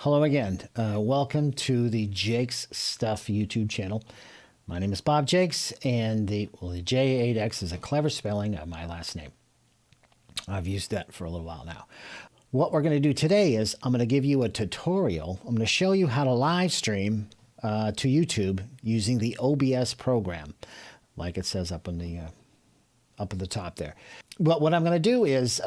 Hello again. Welcome to the Jake's Stuff YouTube channel. My name is Bob Jakes, and the J8X is a clever spelling of my last name. I've used that for a little while now. What we're going to do today is I'm going to give you a tutorial. I'm going to show you how to live stream to YouTube using the OBS program, like it says up at the top there. But what I'm going to do is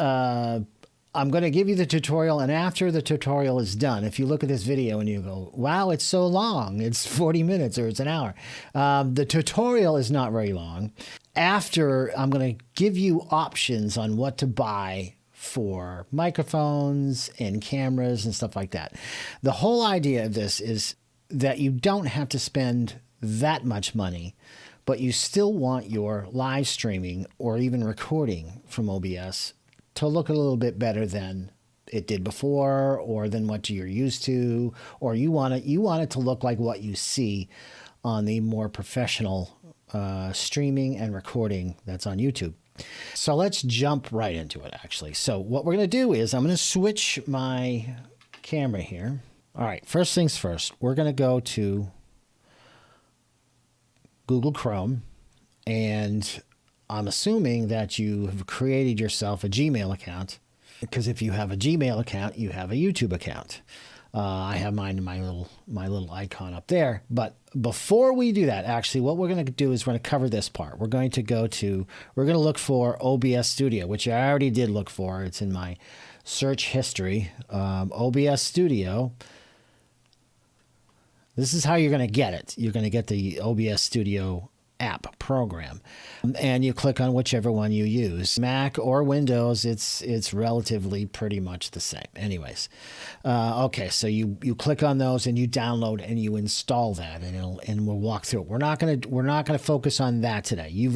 I'm going to give you the tutorial, and after the tutorial is done, if you look at this video and you go, wow, it's so long, it's 40 minutes or it's an hour. The tutorial is not very long. After, I'm going to give you options on what to buy for microphones and cameras and stuff like that. The whole idea of this is that you don't have to spend that much money, but you still want your live streaming or even recording from OBS to look a little bit better than it did before, or than what you're used to, or you want it to look like what you see on the more professional streaming and recording that's on YouTube. So let's jump right into it, actually. So what we're going to do is I'm going to switch my camera here. All right, first things first, we're going to go to Google Chrome, and I'm assuming that you have created yourself a Gmail account, because if you have a Gmail account, you have a YouTube account. I have mine in my little icon up there. But before we do that, actually, what we're going to do is we're going to cover this part. We're going to look for OBS Studio, which I already did look for. It's in my search history. OBS Studio. This is how you're going to get it. You're going to get the OBS Studio app program, and you click on whichever one you use, Mac or Windows. It's relatively pretty much the same. Anyways, okay, so you click on those and you download and you install that, and we'll walk through it. We're not gonna focus on that today. You've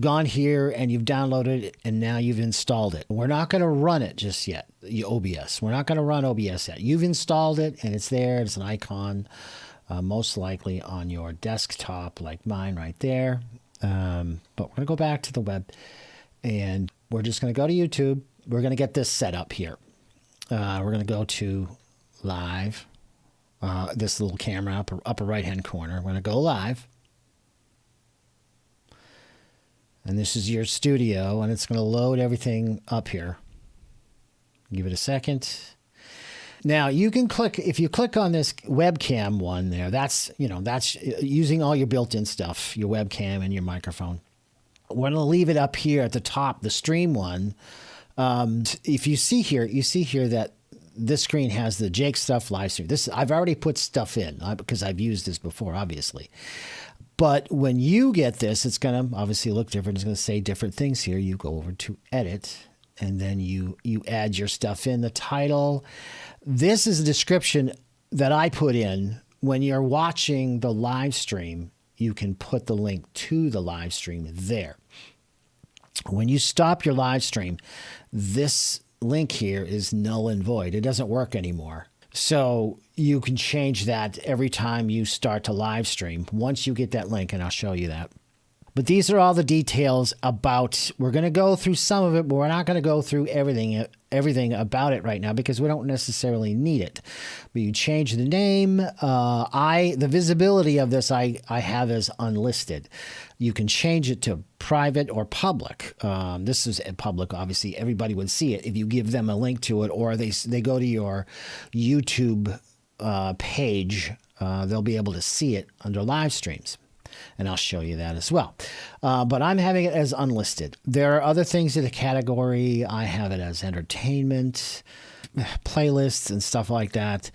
gone here and you've downloaded it, and now you've installed it. We're not gonna run it just yet. OBS. We're not gonna run OBS yet. You've installed it and it's there. It's an icon. Most likely on your desktop, like mine right there. But we're going to go back to the web, and we're just going to go to YouTube. We're going to get this set up here. We're going to go to live, this little camera, upper right-hand corner. We're going to go live. And this is your studio, and it's going to load everything up here. Give it a second. Now you can click, if you click on this webcam one there, that's using all your built-in stuff, your webcam and your microphone. We're going to leave it up here at the top, the stream one. If you see here, that this screen has the Jake Stuff live stream. I've already put stuff in because I've used this before, obviously. But when you get this, it's going to obviously look different. It's going to say different things here. You go over to edit, and then you add your stuff in, the title. This is a description that I put in. When you're watching the live stream, you can put the link to the live stream there. When you stop your live stream, this link here is null and void. It doesn't work anymore. So you can change that every time you start to live stream once you get that link, and I'll show you that. But these are all the details about, we're going to go through some of it, but we're not going to go through everything about it right now because we don't necessarily need it. But you change the name. The visibility of this I have as unlisted. You can change it to private or public. This is public, obviously. Everybody would see it if you give them a link to it, or they go to your YouTube page. They'll be able to see it under live streams. And I'll show you that as well. But I'm having it as unlisted. There are other things in the category. I have it as entertainment, playlists, and stuff like that.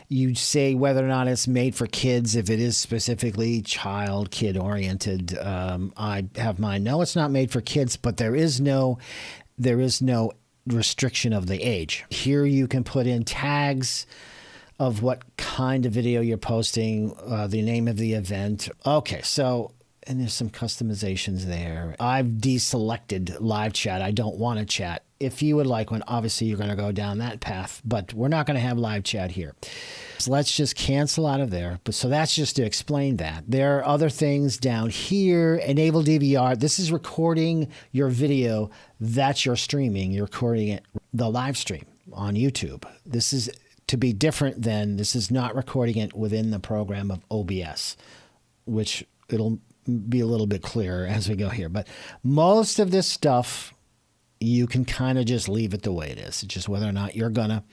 You say whether or not it's made for kids, if it is specifically kid oriented. I have mine. No, it's not made for kids, but there is no restriction of the age. Here you can put in tags of what kind of video you're posting, the name of the event. Okay, so, and there's some customizations there. I've deselected live chat. I don't want to chat. If you would like one, obviously you're going to go down that path, but we're not going to have live chat here. So let's just cancel out of there. But so that's just to explain that. There are other things down here. Enable DVR. This is recording your video that you're streaming. You're recording it, the live stream on YouTube. This is to be different than this is not recording it within the program of OBS, which it'll be a little bit clearer as we go here. But most of this stuff, you can kind of just leave it the way it is. It's just whether or not you're gonna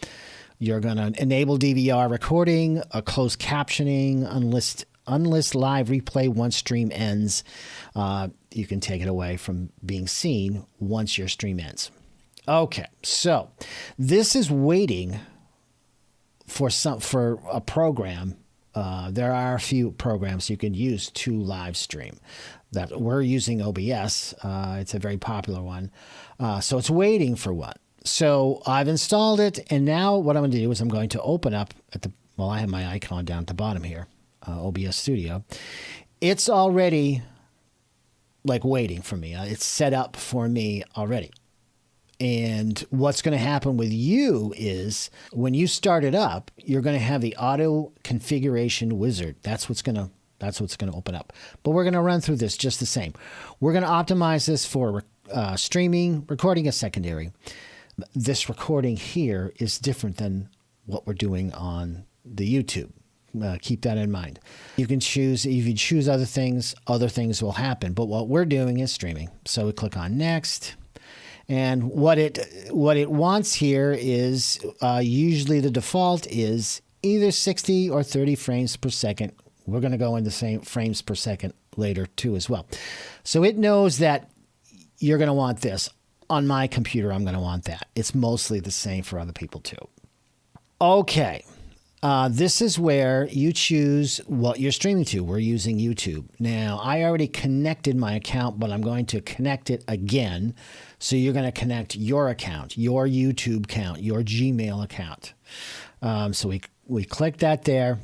enable DVR recording, a closed captioning, unlist live replay once stream ends. You can take it away from being seen once your stream ends. Okay, so this is waiting for a program. There are a few programs you can use to live stream. That we're using OBS. It's a very popular one. So it's waiting for one. So I've installed it, and now what I'm going to do is I'm going to open up I have my icon down at the bottom here, OBS Studio. It's already like waiting for me. It's set up for me already. And what's going to happen with you is when you start it up, you're going to have the auto configuration wizard. That's what's going to open up. But we're going to run through this just the same. We're going to optimize this for streaming, recording as secondary. This recording here is different than what we're doing on the YouTube. Keep that in mind. You can choose, if you choose other things will happen. But what we're doing is streaming. So we click on next. And what it wants here is usually the default is either 60 or 30 frames per second. We're going to go into same frames per second later too as well. So it knows that you're going to want this. On my computer, I'm going to want that. It's mostly the same for other people too. Okay. This is where you choose what you're streaming to. We're using YouTube. Now, I already connected my account, but I'm going to connect it again. So you're going to connect your account, your YouTube account, your Gmail account. So we click that there.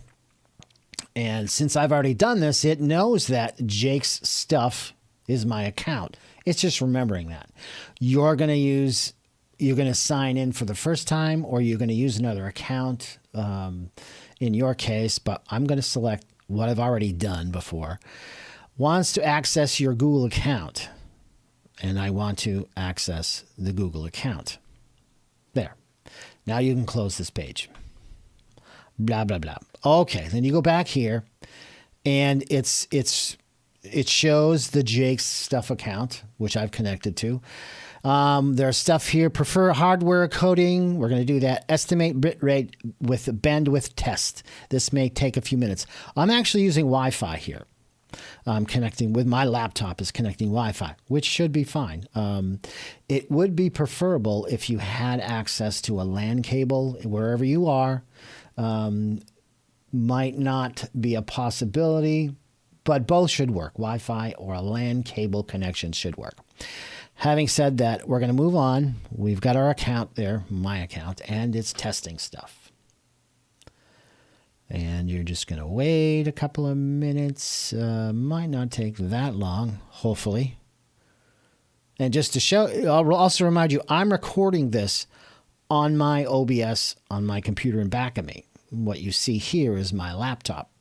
And since I've already done this, it knows that Jake's Stuff is my account. It's just remembering that. You're going to sign in for the first time, or you're going to use another account in your case, but I'm going to select what I've already done before. Wants to access your Google account, and I want to access the Google account. There. Now you can close this page. Blah, blah, blah. Okay, then you go back here, and it shows the Jake's Stuff account, which I've connected to. There's stuff here. Prefer hardware coding. We're going to do that. Estimate bitrate with bandwidth test. This may take a few minutes. I'm actually using Wi-Fi here. I'm connecting with my laptop is connecting Wi-Fi, which should be fine. It would be preferable if you had access to a LAN cable wherever you are. Might not be a possibility, but both should work. Wi-Fi or a LAN cable connection should work. Having said that, we're going to move on. We've got our account there, my account, and it's testing stuff. And you're just going to wait a couple of minutes. Might not take that long, hopefully. And just to show, I'll also remind you, I'm recording this on my OBS on my computer in back of me. What you see here is my laptop,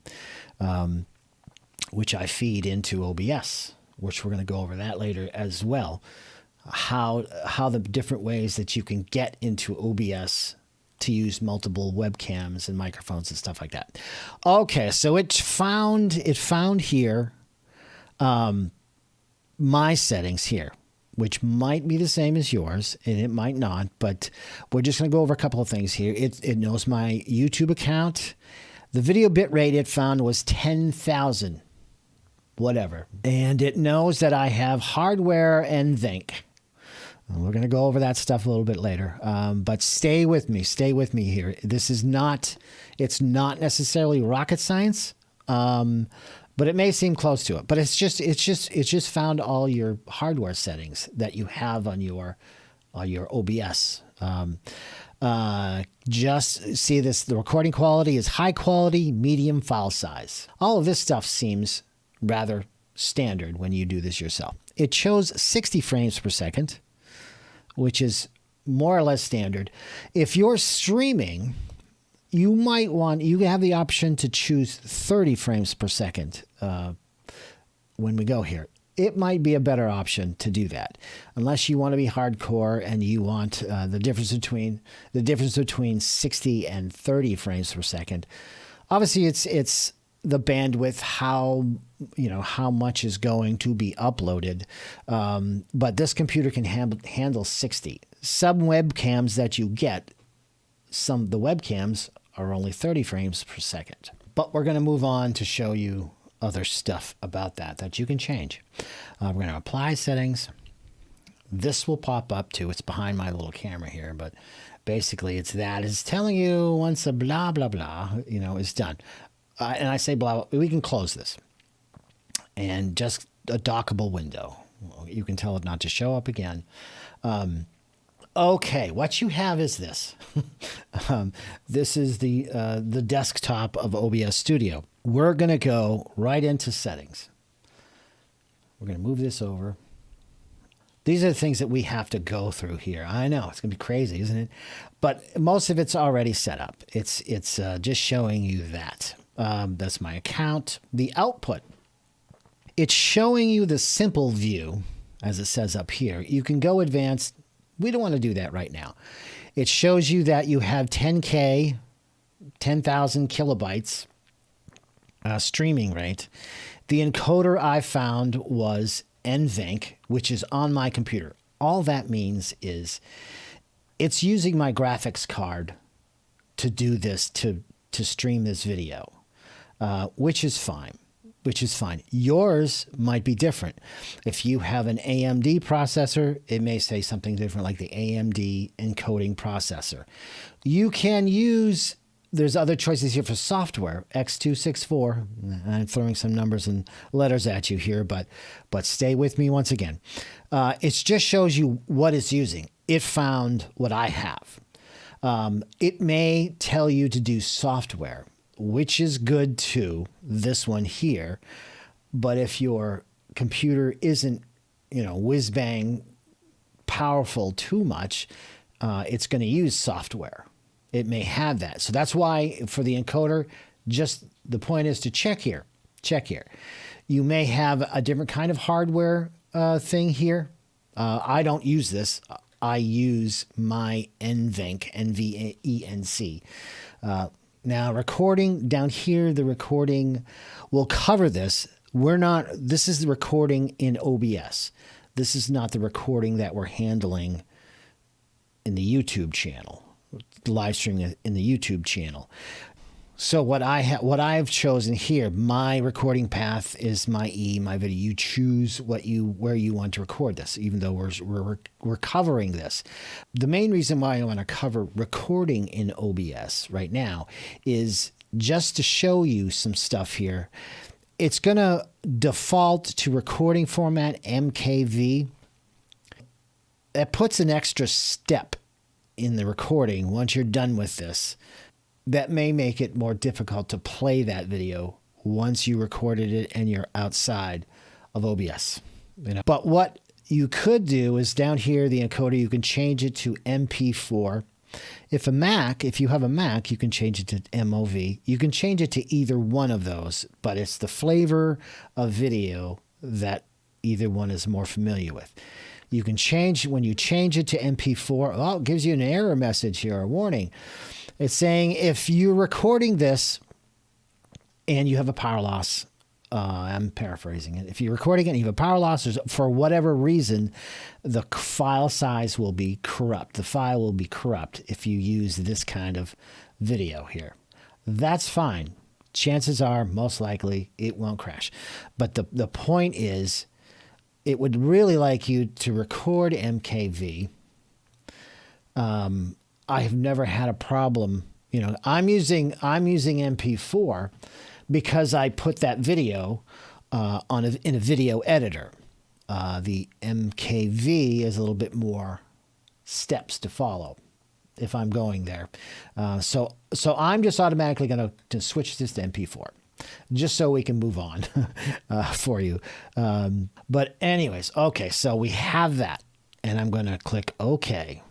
which I feed into OBS, which we're going to go over that later as well. How the different ways that you can get into OBS to use multiple webcams and microphones and stuff like that. Okay, so it found here my settings here, which might be the same as yours, and it might not, but we're just going to go over a couple of things here. It knows my YouTube account. The video bitrate it found was 10,000, whatever. And it knows that I have hardware and NVENC. We're going to go over that stuff a little bit later, but stay with me here. This is it's not necessarily rocket science, but it may seem close to it. But it's just found all your hardware settings that you have on your OBS. Just see this. The recording quality is high quality, medium file size. All of this stuff seems rather standard when you do this yourself. It shows 60 frames per second, which is more or less standard. If you're streaming, you have the option to choose 30 frames per second when we go here. it might be a better option to do that, unless you want to be hardcore and you want the difference between 60 and 30 frames per second. Obviously, it's the bandwidth, how much is going to be uploaded, but this computer can handle 60. Some webcams that you get, the webcams are only 30 frames per second. But we're going to move on to show you other stuff about that you can change. We're going to apply settings. This will pop up too. It's behind my little camera here, but basically it's telling you once a blah, blah, blah, is done. And I say blah, we can close this. And just a dockable window. You can tell it not to show up again. Okay, what you have is this. This is the desktop of OBS Studio. We're going to go right into settings. We're going to move this over. These are the things that we have to go through here. I know, it's going to be crazy, isn't it? But most of it's already set up. It's just showing you that. That's my account. The output. It's showing you the simple view, as it says up here. You can go advanced. We don't want to do that right now. It shows you that you have 10K, 10,000 kilobytes streaming rate. The encoder I found was NVENC, which is on my computer. All that means is it's using my graphics card to do this, to stream this video, which is fine. Yours might be different. If you have an AMD processor, it may say something different, like the AMD encoding processor. You can use, there's other choices here for software, X264. I'm throwing some numbers and letters at you here, but stay with me once again. It just shows you what it's using. It found what I have. It may tell you to do software, which is good too, this one here. But if your computer isn't, whiz-bang powerful too much, it's going to use software. It may have that. So that's why for the encoder, just the point is to check here. You may have a different kind of hardware thing here. I don't use this. I use my NVENC, NVENC. Now, recording down here, the recording will cover this. This is the recording in OBS. This is not the recording that we're handling in the YouTube channel, live streaming in the YouTube channel. So what I've chosen here, my recording path is my video. You choose where you want to record this, even though we're covering this. The main reason why I want to cover recording in OBS right now is just to show you some stuff here. It's going to default to recording format MKV. That puts an extra step in the recording once you're done with this. That may make it more difficult to play that video once you recorded it and you're outside of OBS. But what you could do is down here, the encoder, you can change it to MP4. If you have a Mac, you can change it to MOV. You can change it to either one of those, but it's the flavor of video that either one is more familiar with. You can change, when you change it to MP4, it gives you an error message here, a warning. It's saying if you're recording this and you have a power loss, I'm paraphrasing it. If you're recording it and you have a power loss, for whatever reason, the file size will be corrupt. The file will be corrupt if you use this kind of video here. That's fine. Chances are, most likely, it won't crash. But the point is, it would really like you to record MKV. I have never had a problem. I'm using MP4 because I put that video in a video editor. The MKV is a little bit more steps to follow if I'm going there. So I'm just automatically going to switch this to MP4 just so we can move on for you. But anyways, okay, so we have that, and I'm going to click OK.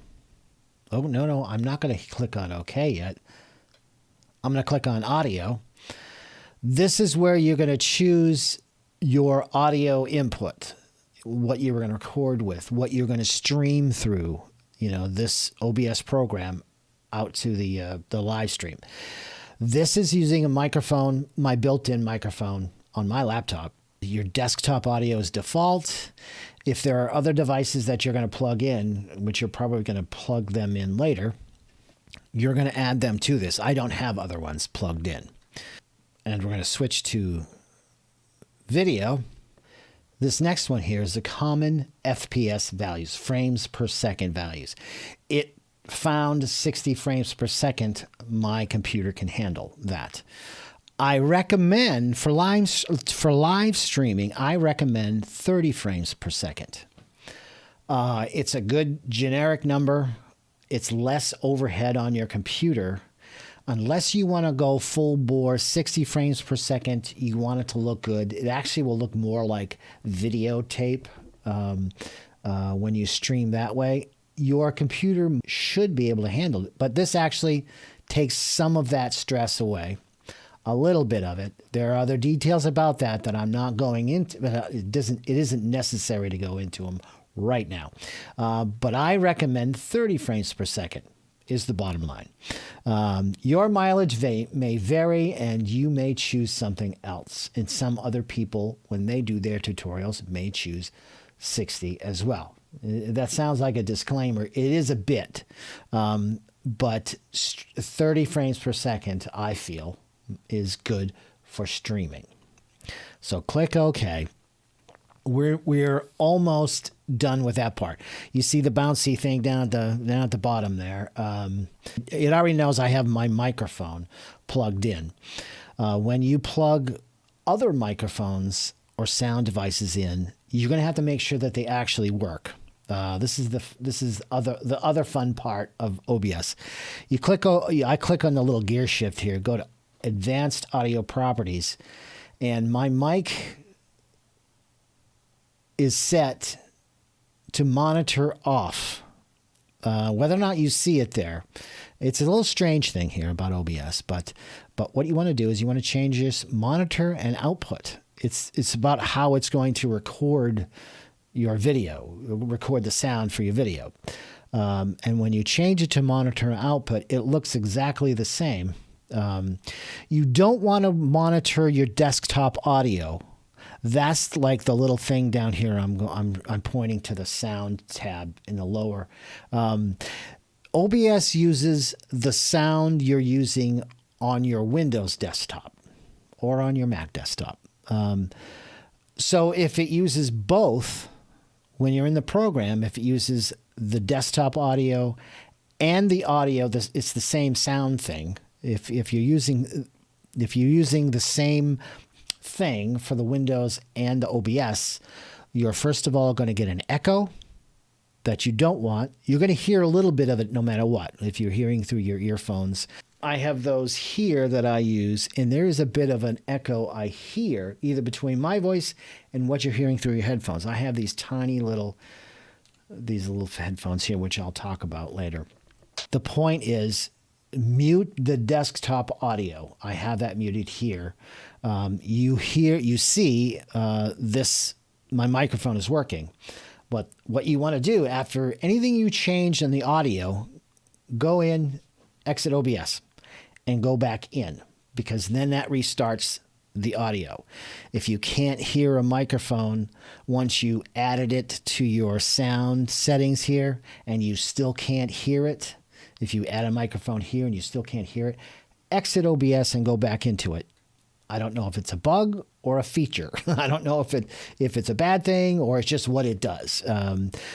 Oh, no, I'm not going to click on OK yet. I'm going to click on audio. This is where you're going to choose your audio input, what you're going to record with, what you're going to stream through, this OBS program out to the live stream. This is using a microphone, my built-in microphone on my laptop. Your desktop audio is default. If there are other devices that you're going to plug in, which you're probably going to plug them in later, you're going to add them to this. I don't have other ones plugged in. And we're going to switch to video. This next one here is the common FPS values, frames per second values. It found 60 frames per second. My computer can handle that. I recommend for live streaming, I recommend 30 frames per second. It's a good generic number. It's less overhead on your computer. Unless you want to go full bore 60 frames per second, you want it to look good. It actually will look more like videotape when you stream that way. Your computer should be able to handle it, but this actually takes some of that stress away. A little bit of it. There are other details about that I'm not going into. It isn't necessary to go into them right now. But I recommend 30 frames per second is the bottom line. Your mileage may vary, and you may choose something else. And some other people, when they do their tutorials, may choose 60 as well. That sounds like a disclaimer. It is a bit, but 30 frames per second, I feel, is good for streaming. So click OK. We're almost done with that part. You see the bouncy thing down at the bottom there. It already knows I have my microphone plugged in. When you plug other microphones or sound devices in, you're going to have to make sure that they actually work. This is the other fun part of OBS. I click on the little gear shift here. Go to Advanced Audio Properties, and my mic is set to monitor off. Whether or not you see it there, it's a little strange thing here about OBS, but what you want to do is you want to change this monitor and output. It's about how it's going to record your video, record the sound for your video. And when you change it to monitor and output, it looks exactly the same. You don't want to monitor your desktop audio. That's like the little thing down here. I'm pointing to the sound tab in the lower. OBS uses the sound you're using on your Windows desktop or on your Mac desktop. So if it uses both, when you're in the program, if it uses the desktop audio and the audio, it's the same sound thing. If you're using the same thing for the Windows and the OBS, you're first of all going to get an echo that you don't want. You're going to hear a little bit of it no matter what, if you're hearing through your earphones. I have those here that I use, and there is a bit of an echo I hear either between my voice and what you're hearing through your headphones. I have these little headphones here, which I'll talk about later. The point is, mute the desktop audio. I have that muted here. You see this, my microphone is working. But what you want to do after anything you change in the audio, go in, exit OBS, and go back in, because then that restarts the audio. If you can't hear a microphone once you added it to your sound settings here and you still can't hear it, if you add a microphone here and you still can't hear it, exit OBS and go back into it. I don't know if it's a bug or a feature. I don't know if it's a bad thing or it's just what it does.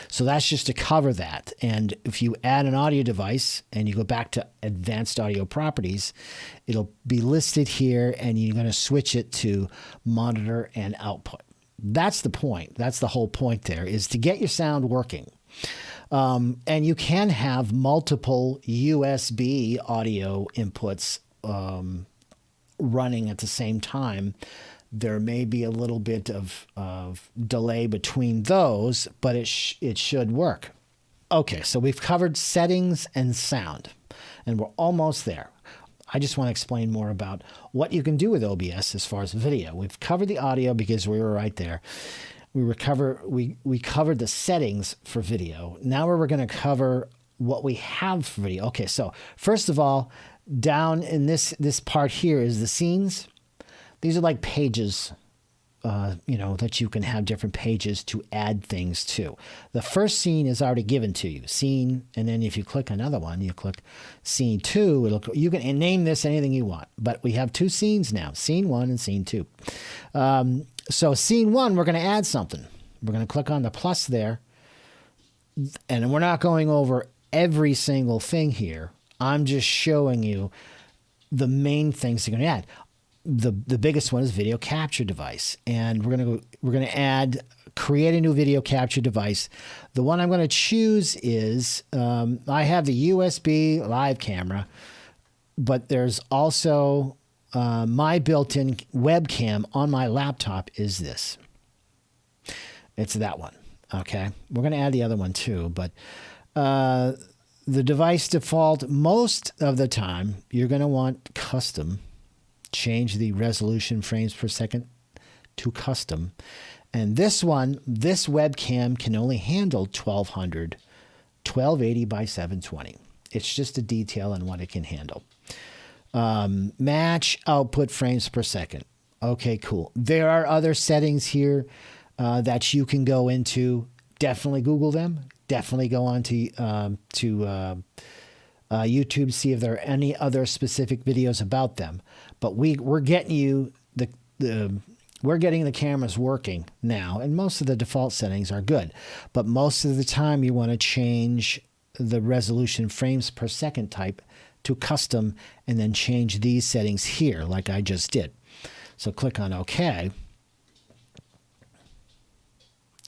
So that's just to cover that. And if you add an audio device and you go back to Advanced Audio Properties, it'll be listed here, and you're going to switch it to monitor and output. That's the point. That's the whole point there, is to get your sound working. And you can have multiple USB audio inputs running at the same time. There may be a little bit of delay between those, but it should work. Okay, so we've covered settings and sound, and we're almost there. I just want to explain more about what you can do with OBS as far as video. We've covered the audio because we were right there. We covered the settings for video. Now we're going to cover what we have for video. Okay, so first of all, down in this part here is the scenes. These are like pages, that you can have different pages to add things to. The first scene is already given to you, scene, and then if you click another one, you click scene 2. You can name this anything you want, but we have 2 scenes now, scene 1 and scene 2. So scene 1, we're going to add something. We're going to click on the plus there, and we're not going over every single thing here. I'm just showing you the main things you're going to add. The biggest one is video capture device, and we're going to create a new video capture device. The one I'm going to choose is I have the USB live camera, but there's also my built-in webcam on my laptop is this. It's that one. Okay, we're going to add the other one too, but the device default, most of the time you're going to want custom. Change the resolution frames per second to custom. And this webcam can only handle 1280 by 720. It's just a detail on what it can handle. Match output frames per second. Okay, cool. There are other settings here that you can go into. Definitely Google them. Definitely go on to YouTube, see if there are any other specific videos about them. But we're getting you we're getting the cameras working now, and most of the default settings are good. But most of the time, you want to change the resolution frames per second type to custom, and then change these settings here, like I just did. So click on OK,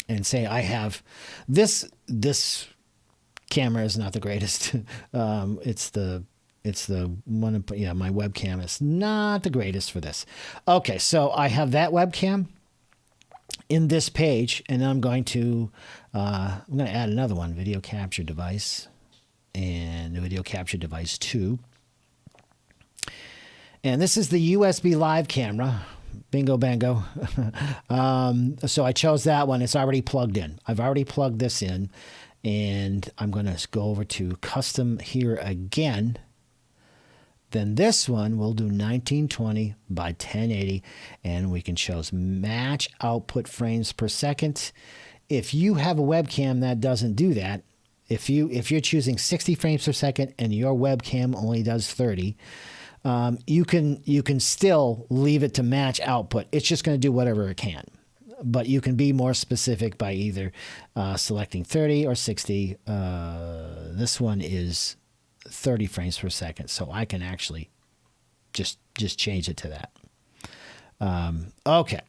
and say I have this camera is not the greatest. It's the one, my webcam is not the greatest for this. Okay, so I have that webcam in this page, and then I'm going to add another one, video capture device, and the video capture device 2. And this is the USB live camera. Bingo, bango. So I chose that one. It's already plugged in. I've already plugged this in. And I'm going to go over to custom here again. Then this one will do 1920 by 1080, and we can choose match output frames per second. If you have a webcam that doesn't do that, if you're choosing 60 frames per second and your webcam only does 30, you can still leave it to match output. It's just going to do whatever it can. But you can be more specific by either selecting 30 or 60. This one is 30 frames per second, so I can actually just change it to that. Okay,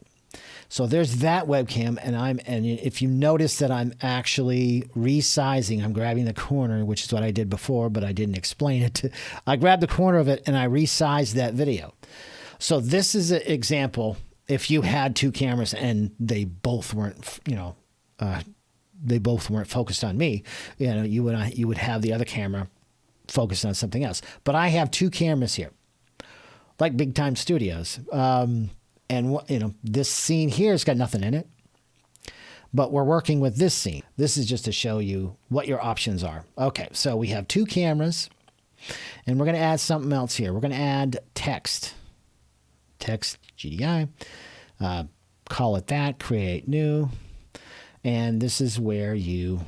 so there's that webcam, and if you notice that I'm actually resizing, I'm grabbing the corner, which is what I did before, but I didn't explain it. I grabbed the corner of it and I resized that video. So this is an example. If you had 2 cameras and they both weren't, focused on me, you would have the other camera focused on something else. But I have 2 cameras here, like Big Time Studios, and this scene here has got nothing in it. But we're working with this scene. This is just to show you what your options are. Okay, so we have 2 cameras, and we're going to add something else here. We're going to add text GDI, call it that, create new, and this is where you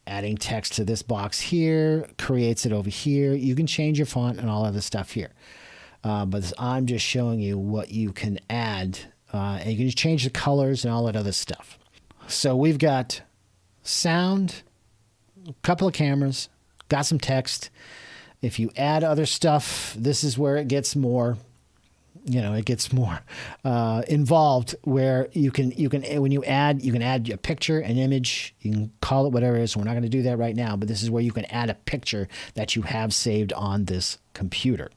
adding text to this box here creates it over here. You can change your font and all other stuff here, but I'm just showing you what you can add, and you can just change the colors and all that other stuff. So we've got sound, a couple of cameras, got some text. If you add other stuff, this is where it gets more, involved, where you can when you add, you can add a picture, an image, you can call it whatever it is. We're not going to do that right now, but this is where you can add a picture that you have saved on this computer.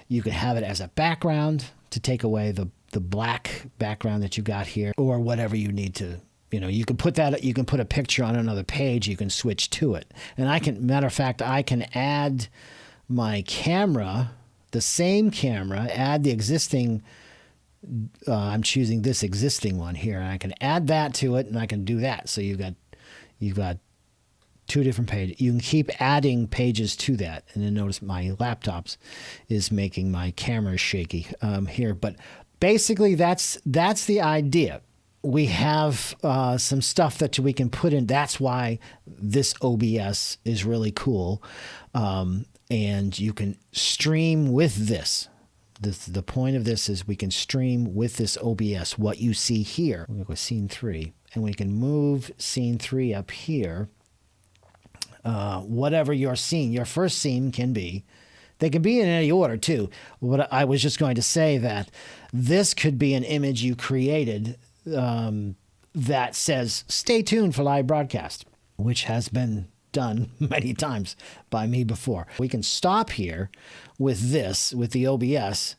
You can have it as a background to take away the black background that you got here, or whatever you need to. You can put that. You can put a picture on another page. You can switch to it, and matter of fact, I can add my camera, the same camera, add the existing, I'm choosing this existing one here, and I can add that to it, and I can do that. So you've got two different pages. You can keep adding pages to that. And then notice my laptop's is making my camera shaky here. But basically, that's the idea. We have some stuff that we can put in. That's why this OBS is really cool. And you can stream with this. The point of this is we can stream with this OBS. What you see here, we're going to go scene 3, and we can move scene 3 up here. Whatever your scene, your first scene can be. They can be in any order too. What I was just going to say that this could be an image you created that says, stay tuned for live broadcast, which has been done many times by me before. We can stop here with this, with the OBS,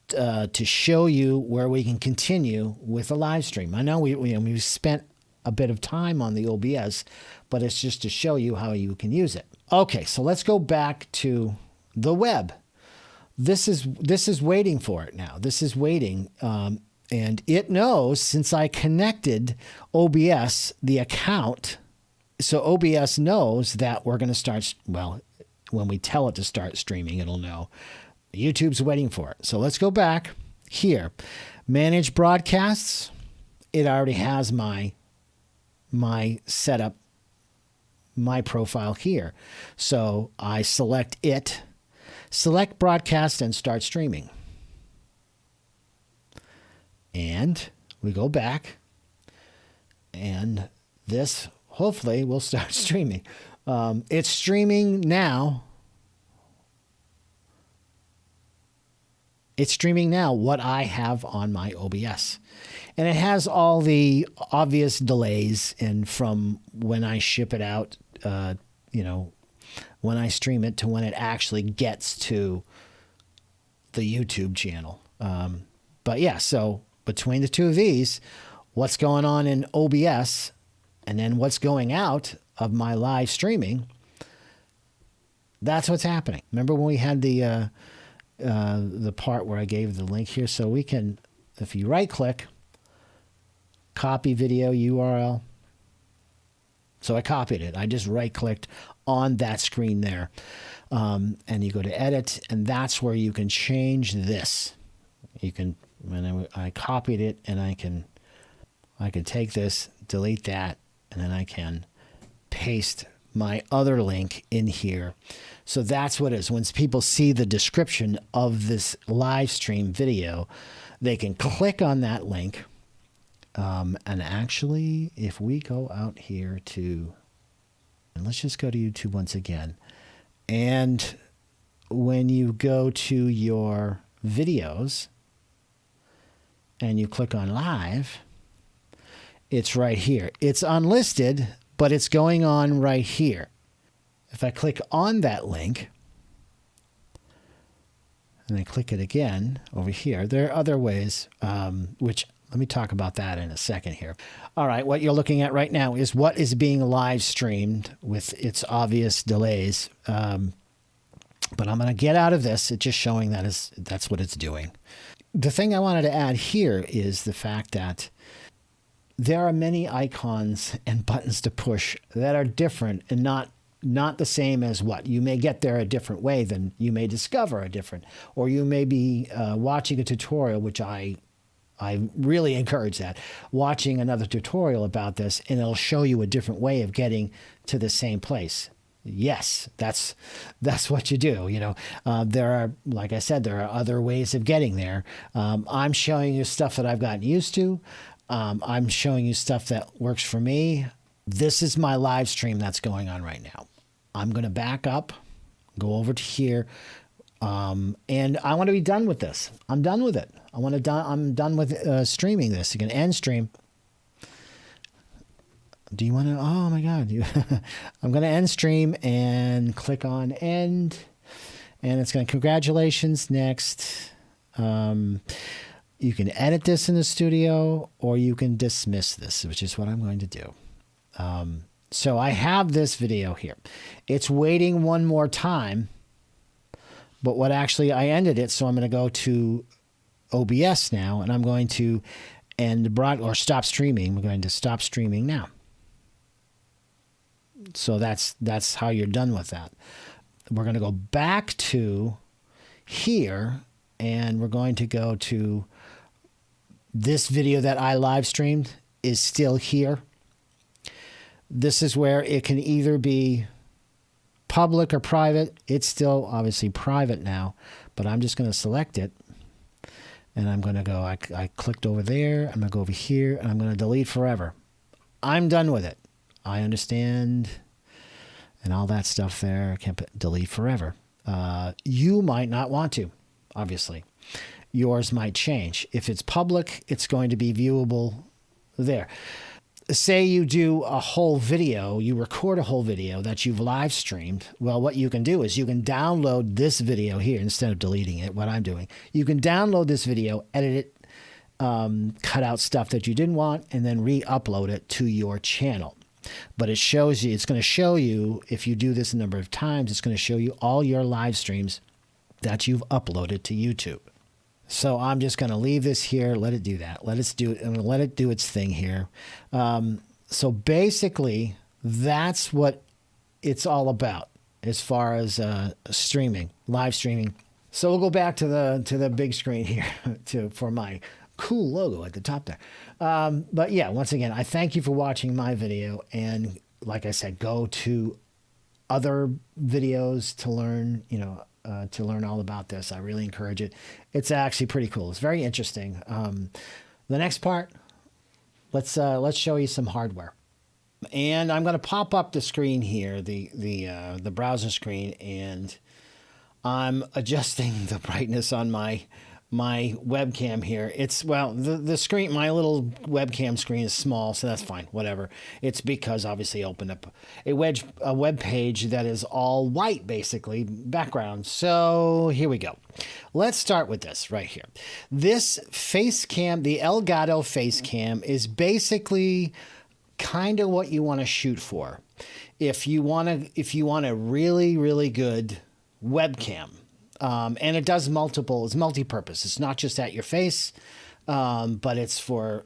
to show you where we can continue with the live stream. I know we've spent a bit of time on the OBS, but it's just to show you how you can use it. Okay, so let's go back to the web. This is waiting for it now. This is waiting, and it knows, since I connected OBS, the account, so OBS knows that we're going to start, well, when we tell it to start streaming, it'll know. YouTube's waiting for it. So let's go back here. Manage broadcasts. It already has my setup, my profile here. So I select it, select broadcast, and start streaming. And we go back, and this hopefully will start streaming. It's streaming now. It's streaming now what I have on my OBS. And it has all the obvious delays, and from when I ship it out, when I stream it to when it actually gets to the YouTube channel. But yeah, so between the two of these, what's going on in OBS and then what's going out of my live streaming, that's what's happening. Remember when we had the part where I gave the link here? So we can, if you right click, copy video URL. So I copied it. I just right clicked on that screen there. And you go to edit, and that's where you can change this. You can, when I copied it, and I can take this, delete that, and then I can paste my other link in here. So that's what it is. When people see the description of this live stream video, they can click on that link. And actually, if we go out here to, and let's just go to YouTube once again. And when you go to your videos and you click on live, it's right here. It's unlisted, but it's going on right here. If I click on that link and I click it again over here, there are other ways, which let me talk about that in a second here. All right, what you're looking at right now is what is being live streamed with its obvious delays. But I'm going to get out of this. It's just showing that's what it's doing. The thing I wanted to add here is the fact that there are many icons and buttons to push that are different and not the same as what. You may get there a different way than you may discover a different, or you may be watching a tutorial, which I really encourage that, watching another tutorial about this, and it'll show you a different way of getting to the same place. Yes, that's what you do. There are, like I said, there are other ways of getting there. I'm showing you stuff that I've gotten used to. I'm showing you stuff that works for me. This is my live stream that's going on right now. I'm going to back up, go over to here, and I want to be done with this. I'm done with it. I'm done with streaming this. You can end stream. Do you want to? Oh my God! I'm going to end stream and click on end, and it's going to congratulations. Next. You can edit this in the studio, or you can dismiss this, which is what I'm going to do. So I have this video here. It's waiting one more time But what actually I ended it, so I'm going to go to OBS now, and I'm going to stop streaming. We're going to stop streaming now. So that's how you're done with that. We're going to go back to here, and we're going to go to this video that I live streamed is still here. This is where it can either be public or private. It's still obviously private now, but I'm just going to select it, and I'm going to go, I clicked over there, I'm going to go over here, and I'm going to delete forever. I'm done with it. I understand, and all that stuff there. I can't delete forever. You might not want to, obviously. Yours might change. If it's public, it's going to be viewable there. Say you do a whole video, you record a whole video that you've live streamed. Well, what you can do is you can download this video here instead of deleting it, what I'm doing. You can download this video, edit it, cut out stuff that you didn't want, and then re-upload it to your channel. But it shows you, it's going to show you, if you do this a number of times, it's going to show you all your live streams that you've uploaded to YouTube. So I'm just going to leave this here, let it do that. Let it do its thing here. So basically, that's what it's all about as far as streaming, live streaming. So we'll go back to the big screen here for my cool logo at the top there. But yeah, once again, I thank you for watching my video. And like I said, go to other videos to learn, to learn all about this. I really encourage it. It's actually pretty cool. It's very interesting. The next part, let's show you some hardware. And I'm going to pop up the screen here, the browser screen, and I'm adjusting the brightness on my webcam here. The screen, my little webcam screen is small, so that's fine, whatever. It's because obviously I opened up a web page that is all white, basically, background. So here we go. Let's start with this right here. This face cam, the Elgato face cam, is basically kind of what you want to shoot for. If you want a really, really good webcam, and it does it's multi-purpose. It's not just at your face, but it's for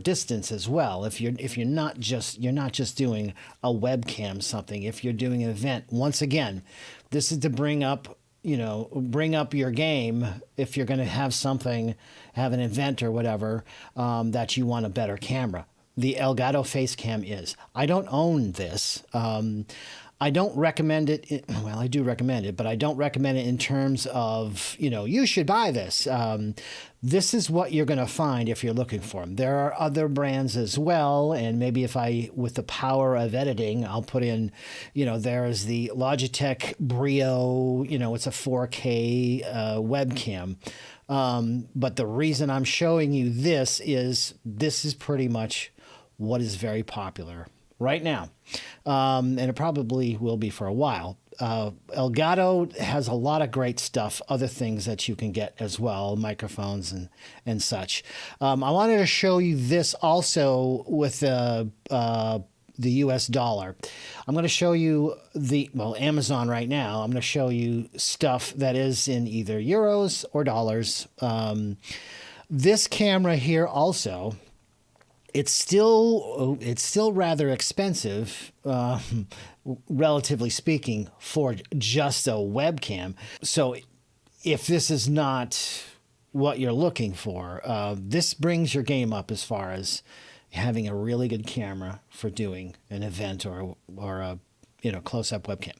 distance as well. If you're not just doing a webcam something, if you're doing an event, once again, this is to bring up your game. If you're going to have an event or whatever, that you want a better camera. The Elgato Facecam is. I don't own this. I don't recommend it. Well, I do recommend it, but I don't recommend it in terms of, you should buy this. This is what you're going to find if you're looking for them. There are other brands as well. And maybe with the power of editing, I'll put in, there's the Logitech Brio, it's a 4K webcam. But the reason I'm showing you this is pretty much what is very popular right now. And it probably will be for a while. Elgato has a lot of great stuff, other things that you can get as well, microphones and such. I wanted to show you this also with the US dollar. I'm going to show you Amazon right now. I'm going to show you stuff that is in either euros or dollars. This camera here also, it's still rather expensive, relatively speaking, for just a webcam. So if this is not what you're looking for, this brings your game up as far as having a really good camera for doing an event or a close-up webcam.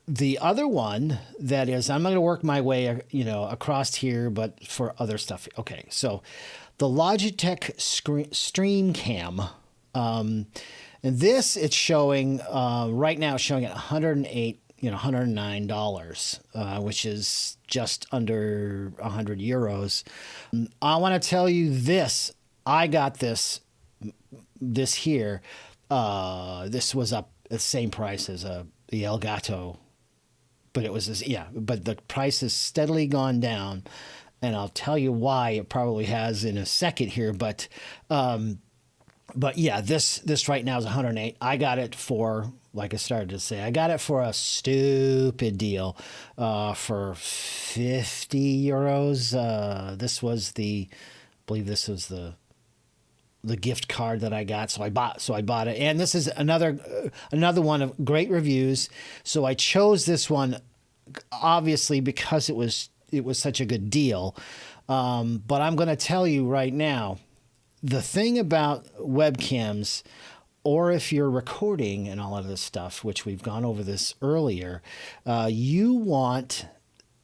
The other one that is, I'm going to work my way across here, but for other stuff. Okay, so the Logitech StreamCam, and this it's showing right now, showing at $109, which is just under 100 euros. I want to tell you this. I got this here. This was up the same price as the Elgato, but but the price has steadily gone down. And I'll tell you why. It probably has in a second here, but yeah, this right now is 108. I got it for like I started to say, I got it for a stupid deal for 50 euros. This was I believe this was the gift card that I got. So I bought it. And this is another one of great reviews. So I chose this one obviously because it was such a good deal. But I'm going to tell you right now, the thing about webcams, or if you're recording and all of this stuff, which we've gone over this earlier, you want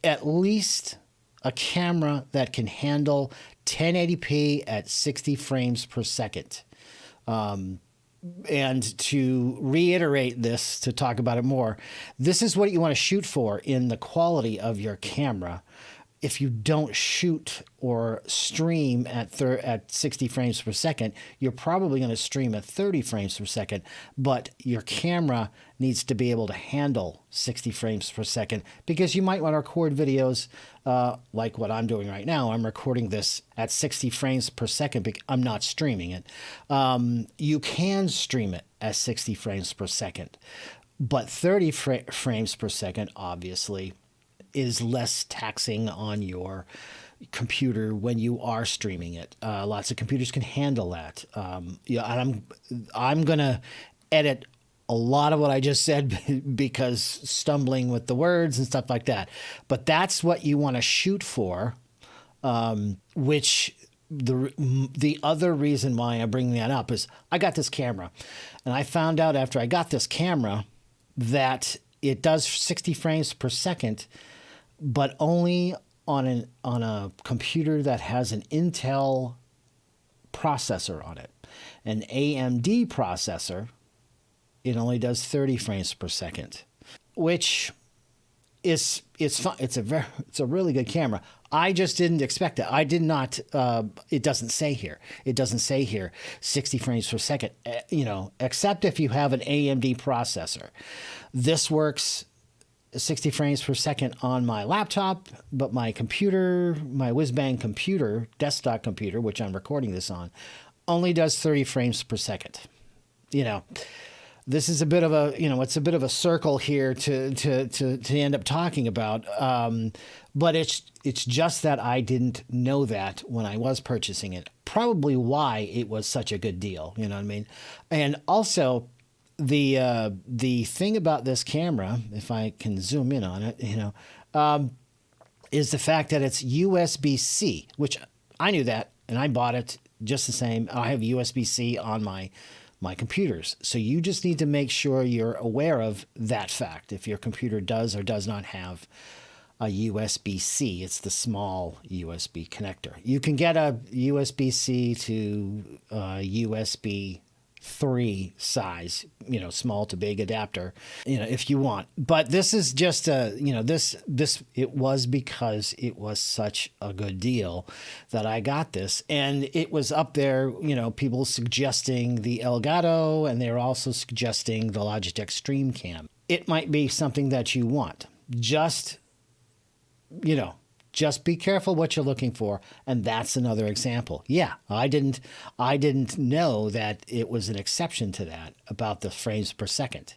at least a camera that can handle 1080p at 60 frames per second. And to reiterate this, to talk about it more, this is what you want to shoot for in the quality of your camera. If you don't shoot or stream at 60 frames per second, you're probably going to stream at 30 frames per second, but your camera needs to be able to handle 60 frames per second, because you might want to record videos like what I'm doing right now. I'm recording this at 60 frames per second because I'm not streaming it. You can stream it at 60 frames per second, but 30 frames per second, obviously, is less taxing on your computer when you are streaming it. Lots of computers can handle that. And I'm gonna edit a lot of what I just said because stumbling with the words and stuff like that. But that's what you want to shoot for. Which the other reason why I'm bringing that up is I got this camera, and I found out after I got this camera that it does 60 frames per second, but only on a computer that has an Intel processor on it. An AMD processor, it only does 30 frames per second, which it's fun. It's a really good camera. I just didn't expect it. I did not. It doesn't say here. It doesn't say here 60 frames per second. Except if you have an AMD processor. This works 60 frames per second on my laptop, but my computer, my whiz-bang computer, desktop computer, which I'm recording this on, only does 30 frames per second. This is a bit of it's a bit of a circle here to end up talking about. But it's just that I didn't know that when I was purchasing it. Probably why it was such a good deal. You know what I mean? And also, the thing about this camera, if I can zoom in on it, is the fact that it's USB-C, which I knew that, and I bought it just the same. I have USB-C on my computers. So you just need to make sure you're aware of that fact. If your computer does or does not have a USB-C, it's the small USB connector. You can get a USB-C to USB 3 size, small to big adapter, if you want. But this is just it was because it was such a good deal that I got this. And it was up there, people suggesting the Elgato, and they're also suggesting the Logitech StreamCam. It might be something that you want. Just be careful what you're looking for, and that's another example. Yeah, I didn't know that it was an exception to that about the frames per second.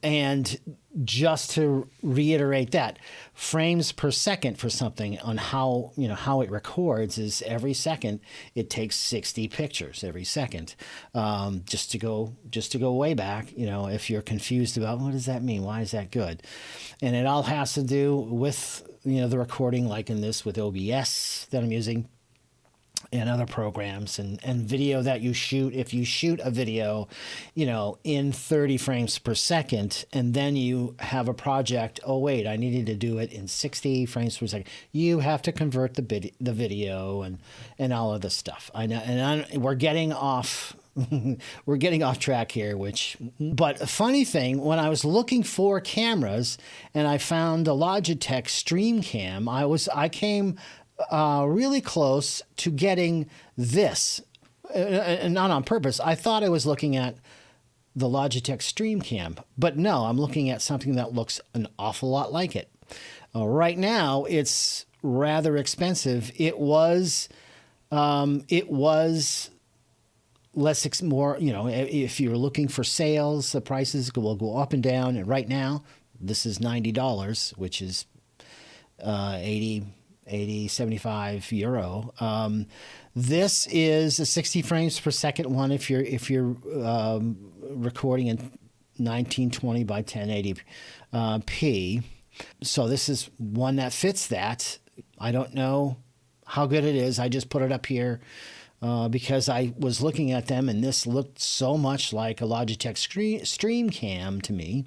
And just to reiterate that, frames per second for something on how it records is every second it takes 60 pictures every second. Just to go way back, if you're confused about what does that mean, why is that good, and it all has to do with the recording, like in this with OBS that I'm using, and other programs, and video that you shoot. If you shoot a video, in 30 frames per second, and then you have a project, oh wait, I needed to do it in 60 frames per second, you have to convert the video and all of this stuff. I know, and we're getting off. We're getting off track here, but a funny thing, when I was looking for cameras and I found the Logitech StreamCam, I came really close to getting this, and not on purpose. I thought I was looking at the Logitech StreamCam, but no, I'm looking at something that looks an awful lot like it. Right now, it's rather expensive. It was more, if you're looking for sales, the prices will go up and down. And right now, this is $90, which is 75 euro. This is a 60 frames per second one if you're recording in 1920 by 1080p. So this is one that fits that. I don't know how good it is. I just put it up here because I was looking at them, and this looked so much like a Logitech StreamCam to me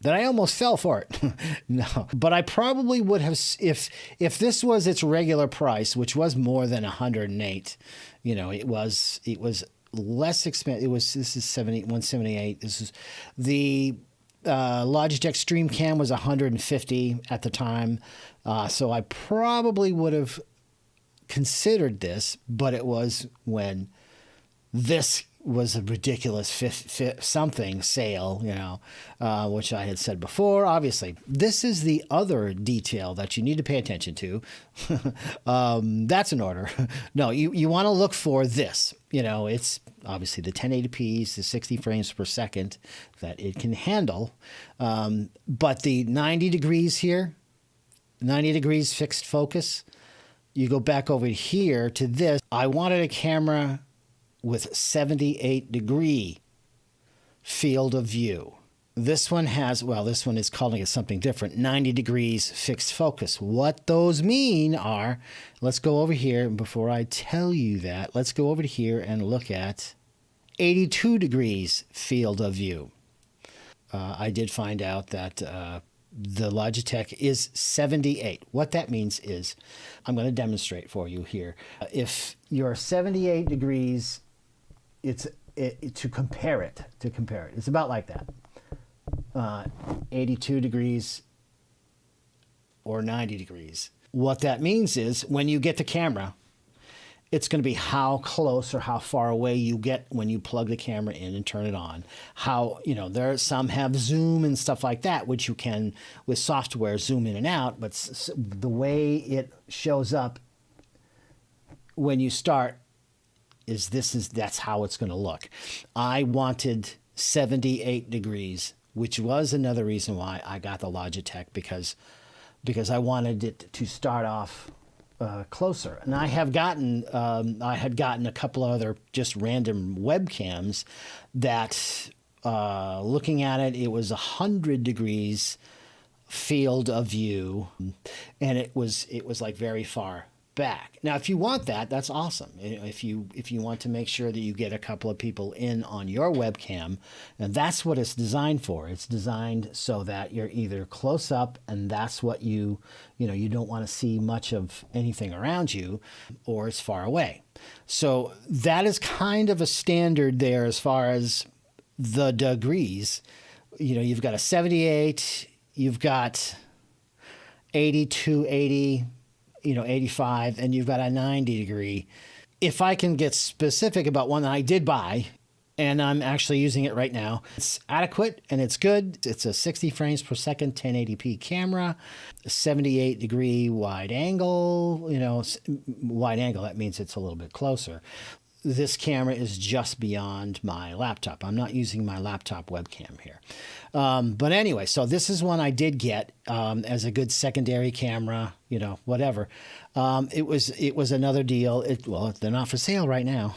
that I almost fell for it. No, but I probably would have if this was its regular price, which was more than 108. It was less expensive. This is 178. This is the Logitech StreamCam was 150 at the time, so I probably would have considered this, but it was when this was a ridiculous something sale, which I had said before. Obviously, this is the other detail that you need to pay attention to. That's an order. No, you want to look for this. It's obviously the 1080p, the 60 frames per second that it can handle. But the 90 degrees here, 90 degrees fixed focus, you go back over here to this. I wanted a camera with 78 degree field of view. This one is calling it something different, 90 degrees fixed focus. What those mean are, let's go over here, and before I tell you that, let's go over to here and look at 82 degrees field of view. I did find out that the Logitech is 78. What that means is, I'm going to demonstrate for you here. If you're 78 degrees, to compare it. It's about like that. 82 degrees or 90 degrees. What that means is when you get the camera, it's going to be how close or how far away you get when you plug the camera in and turn it on. There are some have zoom and stuff like that, which you can, with software, zoom in and out. But the way it shows up when you start that's how it's going to look. I wanted 78 degrees, which was another reason why I got the Logitech, because I wanted it to start off closer. And I had gotten a couple of other just random webcams that, looking at it, it was 100 degrees field of view, and it was like very far back. Now, if you want that, that's awesome. If you want to make sure that you get a couple of people in on your webcam, and that's what it's designed for. It's designed so that you're either close up, and that's what you don't want to see much of anything around you, or it's far away. So that is kind of a standard there as far as the degrees. You've got a 78, you've got 82, 80, 85, and you've got a 90 degree. If I can get specific about one that I did buy, and I'm actually using it right now, it's adequate and it's good. It's a 60 frames per second, 1080p camera, 78 degree wide angle, wide angle, that means it's a little bit closer. This camera is just beyond my laptop. I'm not using my laptop webcam here. But anyway, so this is one I did get as a good secondary camera, whatever. It was another deal. They're not for sale right now.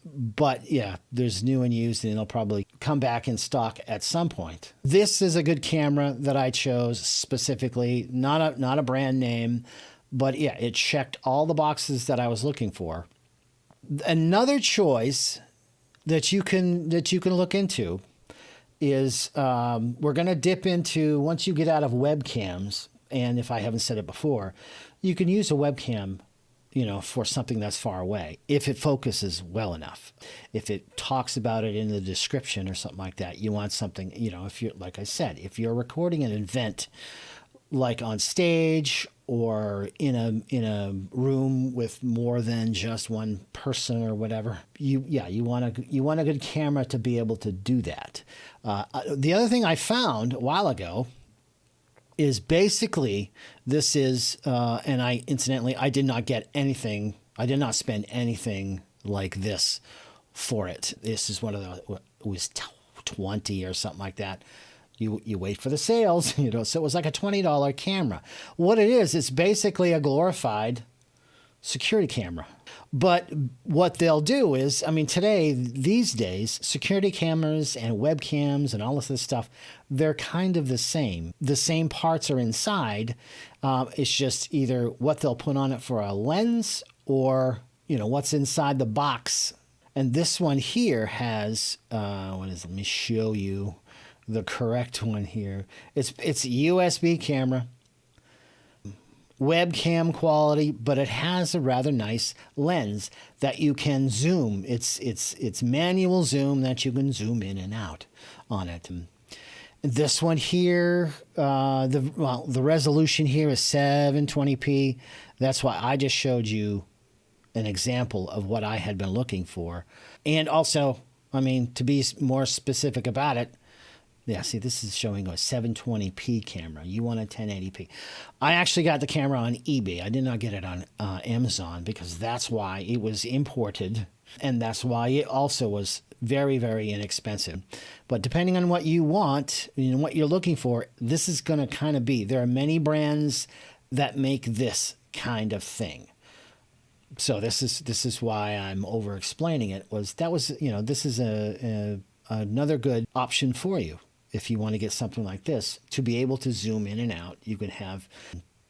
But yeah, there's new and used, and they'll probably come back in stock at some point. This is a good camera that I chose specifically, not a brand name, but yeah, it checked all the boxes that I was looking for. Another choice that you can look into is we're going to dip into, once you get out of webcams, and if I haven't said it before, you can use a webcam, for something that's far away, if it focuses well enough. If it talks about it in the description or something like that, you want something, if you're, like I said, if you're recording an event like on stage or in a room with more than just one person or whatever, you want a good camera to be able to do that. The other thing I found a while ago is basically this is, and I did not get anything. I did not spend anything like this for it. This is one of the, it was 20 or something like that. You wait for the sales, so it was like a $20 camera. What it is, it's basically a glorified security camera. But what they'll do is, today, these days, security cameras and webcams and all of this stuff, they're kind of the same. The same parts are inside. It's just either what they'll put on it for a lens or, what's inside the box. And this one here has, let me show you the correct one here. It's a USB camera. Webcam quality, but it has a rather nice lens that you can zoom. It's manual zoom that you can zoom in and out on it. And this one here, the resolution here is 720p. That's why I just showed you an example of what I had been looking for. And also, to be more specific about it, yeah, see, this is showing a 720p camera. You want a 1080p. I actually got the camera on eBay. I did not get it on Amazon because that's why it was imported. And that's why it also was very, very inexpensive. But depending on what you want, what you're looking for, this is going to kind of be. There are many brands that make this kind of thing. So this is why I'm over explaining it. This is another good option for you. If you want to get something like this, to be able to zoom in and out, you can have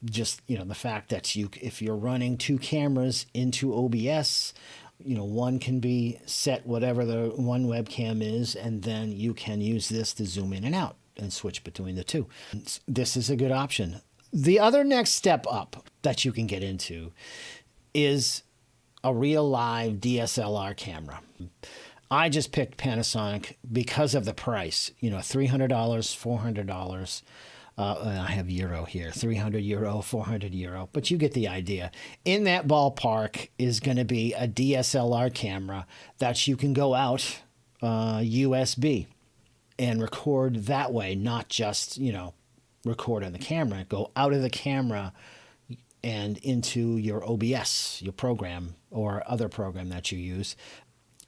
just, the fact that if you're running two cameras into OBS, one can be set whatever the one webcam is, and then you can use this to zoom in and out and switch between the two. This is a good option. The other next step up that you can get into is a real live DSLR camera. I just picked Panasonic because of the price, $300, $400. I have euro here, 300 euro, 400 euro, but you get the idea. In that ballpark is going to be a DSLR camera that you can go out USB and record that way, not just, record on the camera, go out of the camera and into your OBS, your program or other program that you use.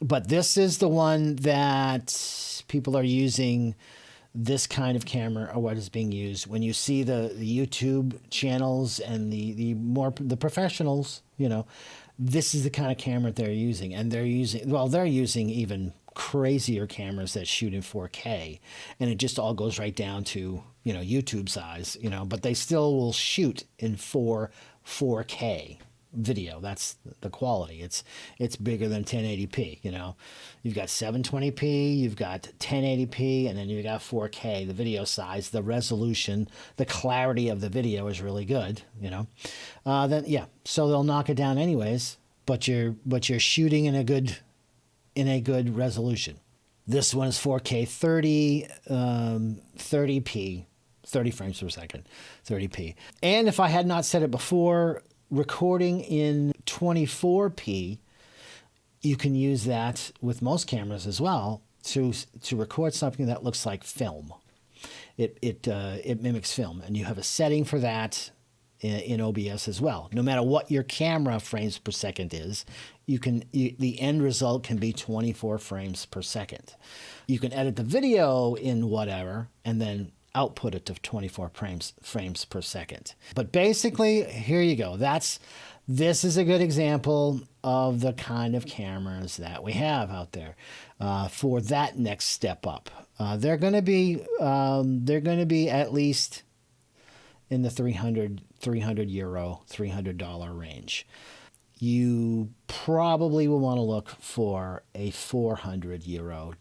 But this is the one that people are using, this kind of camera, or what is being used. When you see the YouTube channels and the professionals, this is the kind of camera they're using. And they're using even crazier cameras that shoot in 4K. And it just all goes right down to, YouTube size, but they still will shoot in 4K. Video. That's the quality. It's bigger than 1080p. You've got 720p, you've got 1080p, and then you've got 4K. The video size, the resolution, the clarity of the video is really good. So they'll knock it down anyways. But you're shooting in a good resolution. This one is 4K 30p, 30 frames per second, 30p. And if I had not said it before, recording in 24p, you can use that with most cameras as well to record something that looks like film. It mimics film, and you have a setting for that in OBS as well. No matter what your camera frames per second is, the end result can be 24 frames per second. You can edit the video in whatever, and then output it to 24 frames per second. But basically, here you go. This is a good example of the kind of cameras that we have out there for that next step up. They're going to be at least in the 300 euro, $300 range. You probably will want to look for a 400 euro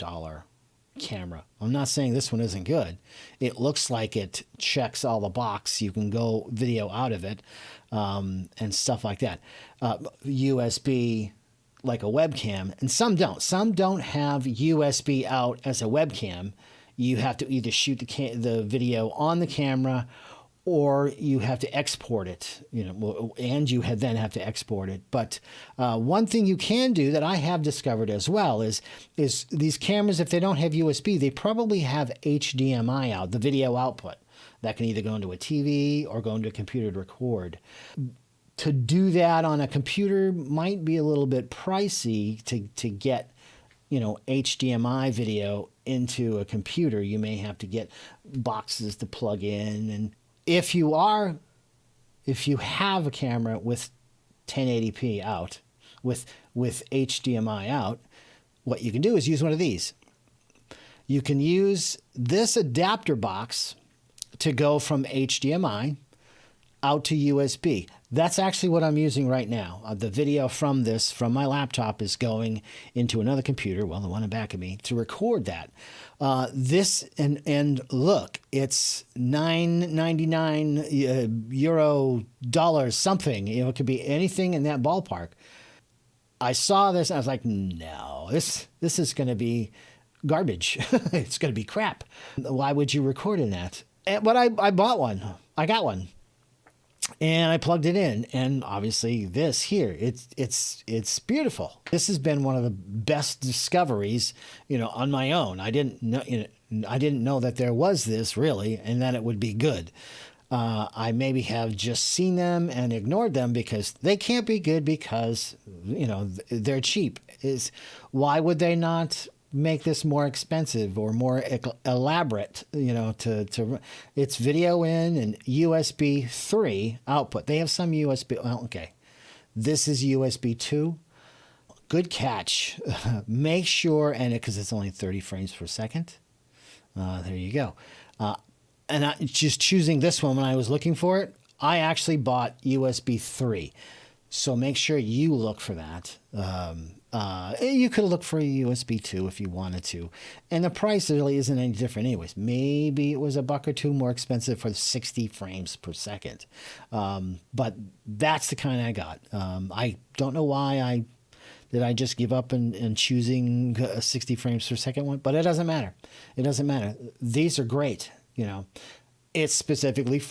camera. I'm not saying this one isn't good. It looks like it checks all the box. You can go video out of it and stuff like that. USB like a webcam, and some don't. Some don't have USB out as a webcam. You have to either shoot the video on the camera, or you have to export it, and you then have to export it. But one thing you can do that I have discovered as well is these cameras, if they don't have USB, they probably have HDMI out, the video output, that can either go into a TV or go into a computer to record. To do that on a computer might be a little bit pricey to get, HDMI video into a computer. You may have to get boxes to plug in. And if you have a camera with 1080p out, with HDMI out, what you can do is use one of these. You can use this adapter box to go from HDMI out to USB. That's actually what I'm using right now. The video from my laptop is going into another computer, well, the one in back of me, to record that. And look, it's $9.99 euro, dollars, something. It could be anything in that ballpark. I saw this and I was like, no, this is going to be garbage. It's going to be crap. Why would you record in that? But I bought one. I got one. And I plugged it in, and obviously this here, it's beautiful. This has been one of the best discoveries, on my own. I didn't know that there was this really, and that it would be good. I maybe have just seen them and ignored them because they can't be good because they're cheap. Why would they not make this more expensive or more elaborate, to it's video in and USB 3 output. They have some USB. Well, okay. This is USB 2. Good catch. Make sure, and because it's only 30 frames per second. There you go. And I just choosing this one when I was looking for it, I actually bought USB 3. So make sure you look for that. You could look for a USB 2 if you wanted to. And the price really isn't any different anyways. Maybe it was $1 or $2 more expensive for 60 frames per second. But that's the kind I got. I don't know why I just give up and choosing a 60 frames per second one, but it doesn't matter. It doesn't matter. These are great. It's specifically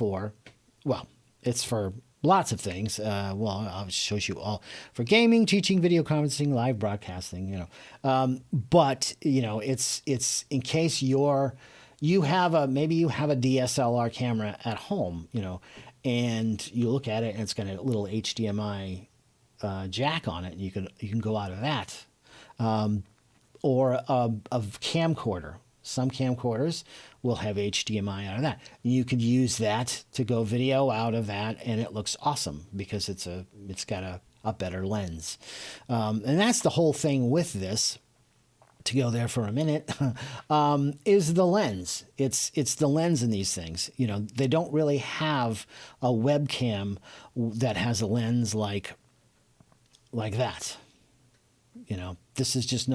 it's for lots of things. I'll show you all for gaming, teaching, video conferencing, live broadcasting, but it's in case you have a DSLR camera at home, and you look at it and it's got a little HDMI jack on it, and you can go out of that, or a camcorder. Some camcorders will have HDMI out of that. You could use that to go video out of that, and it looks awesome because it's got a better lens. And that's the whole thing with this. To go there for a minute, is the lens. It's the lens in these things. They don't really have a webcam that has a lens like that. This is just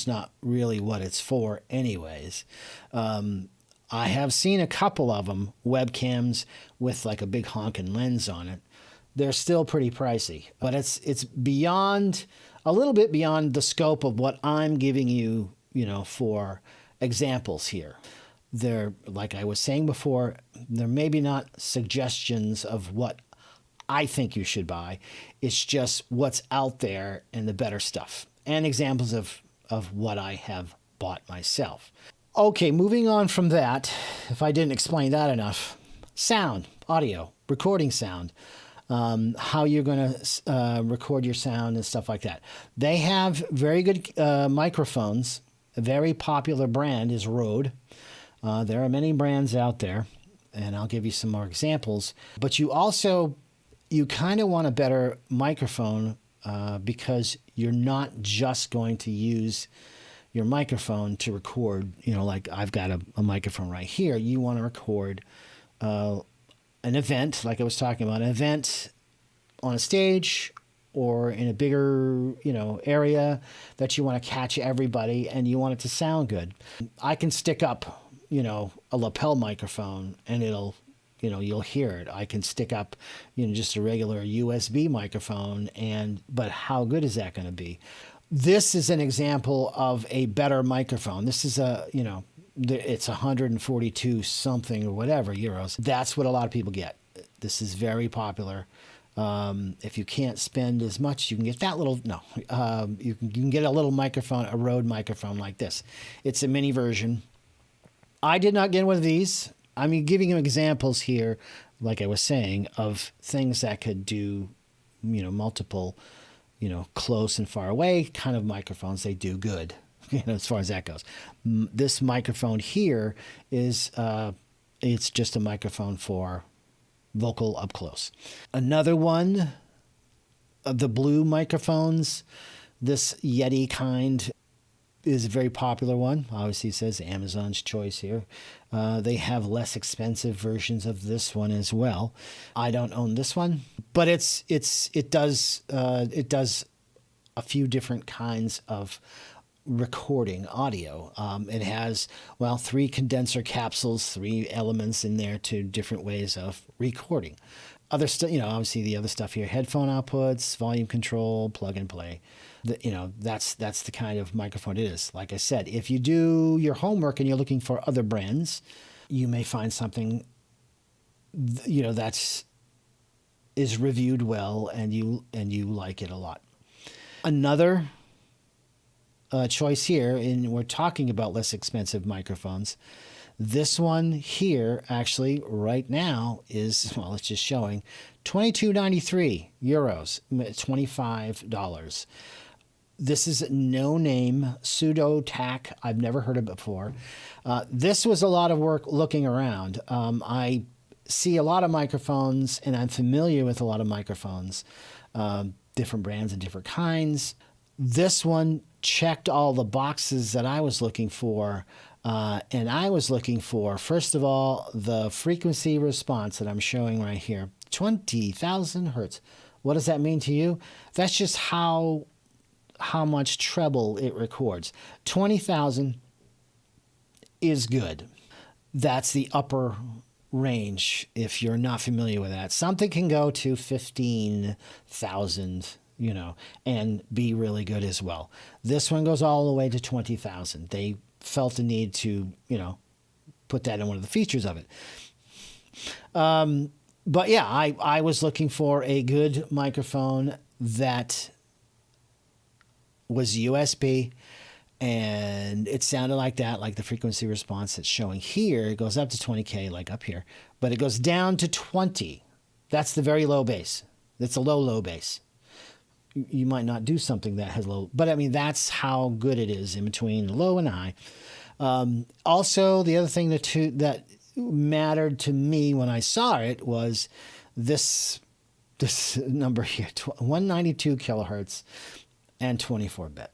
not really what it's for anyways. I have seen a couple of them, webcams with like a big honking lens on it. They're still pretty pricey, but it's a little bit beyond the scope of what I'm giving you, for examples here. They're, like I was saying before, they're maybe not suggestions of what I think you should buy. It's just what's out there and the better stuff, and examples of what I have bought myself. Okay, moving on from that, if I didn't explain that enough, sound, audio, recording sound, how you're going to record your sound and stuff like that. They have very good microphones. A very popular brand is Rode. There are many brands out there, and I'll give you some more examples. But you kind of want a better microphone because you're not just going to use your microphone to record, like I've got a microphone right here. You want to record an event, like I was talking about, an event on a stage or in a bigger, area that you want to catch everybody and you want it to sound good. I can stick up, a lapel microphone and you'll hear it. I can stick up, just a regular USB microphone but how good is that going to be? This is an example of a better microphone. This is it's 142 something or whatever euros. That's what a lot of people get. This is very popular. If you can't spend as much, you can get that little, you can get a little microphone, a Rode microphone like this. It's a mini version. I did not get one of these. I'm giving you examples here like I was saying, of things that could do, multiple, close and far away kind of microphones. They do good, as far as that goes. This microphone here is, it's just a microphone for vocal up close. Another one of the Blue microphones, this Yeti kind, is a very popular one. Obviously, it says Amazon's choice here. They have less expensive versions of this one as well. I don't own this one, but it does a few different kinds of recording audio. It has 3 condenser capsules, 3 elements in there, to different ways of recording. Other stuff, obviously the other stuff here: headphone outputs, volume control, plug and play. That's the kind of microphone it is. Like I said, if you do your homework and you're looking for other brands, you may find something, that's is reviewed well and you like it a lot. Another choice here, and we're talking about less expensive microphones. This one here, actually, right now is, it's just showing €22.93, $25. This is no name Pseudo Tac. I've never heard of it before. This was a lot of work looking around. I see a lot of microphones, and I'm familiar with a lot of microphones, different brands and different kinds. This one checked all the boxes that I was looking for. And I was looking for, first of all, the frequency response that I'm showing right here, 20,000 hertz. What does that mean to you? That's just how much treble it records. 20,000 is good. That's the upper range if you're not familiar with that. Something can go to 15,000, and be really good as well. This one goes all the way to 20,000. They felt the need to, put that in one of the features of it. But yeah, I was looking for a good microphone that was USB, and it sounded like that, like the frequency response that's showing here. It goes up to 20K, like up here, but it goes down to 20. That's the very low bass. That's a low bass. You might not do something that has low, but that's how good it is in between low and high. Also, the other thing that mattered to me when I saw it was this number here, 192 kilohertz and 24-bit.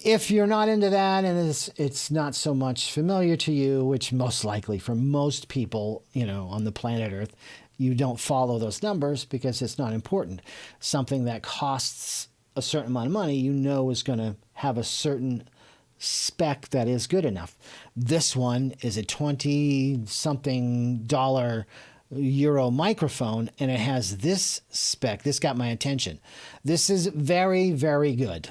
If you're not into that and it's not so much familiar to you, which most likely for most people, on the planet Earth, you don't follow those numbers because it's not important. Something that costs a certain amount of money, is going to have a certain spec that is good enough. This one is a 20-something dollar Euro microphone, and it has this spec. This got my attention. This is very, very good.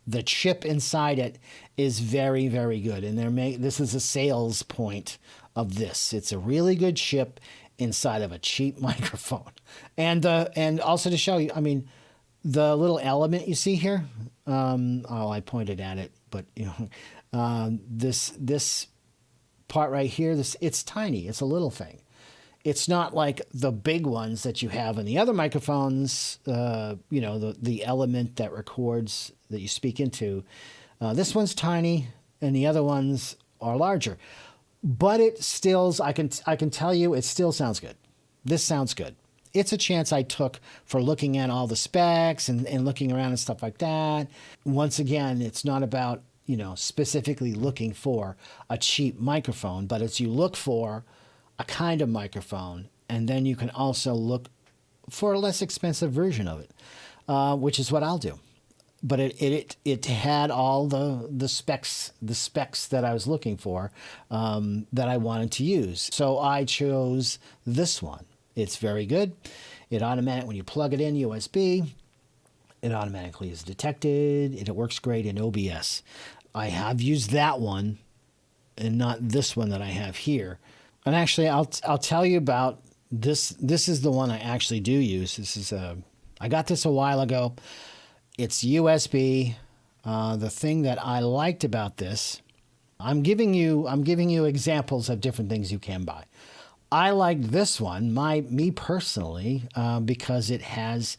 The chip inside it is very, very good, and this is a sales point of this. It's a really good chip inside of a cheap microphone. And also to show you, the little element you see here, I pointed at it, but this part right here, it's tiny. It's a little thing. It's not like the big ones that you have in the other microphones, the element that records, that you speak into. This one's tiny, and the other ones are larger. But it still, I can tell you, it still sounds good. This sounds good. It's a chance I took for looking at all the specs and looking around and stuff like that. Once again, it's not about, specifically looking for a cheap microphone, but it's you look for a kind of microphone, and then you can also look for a less expensive version of it, which is what I'll do. But it had all the specs that I was looking for, that I wanted to use. So I chose this one. It's very good. When you plug it in USB, it automatically is detected. It works great in OBS. I have used that one and not this one that I have here. And actually, I'll tell you about this. This is the one I actually do use. I got this a while ago. It's USB. The thing that I liked about this, I'm giving you examples of different things you can buy. I like this one, me personally, because it has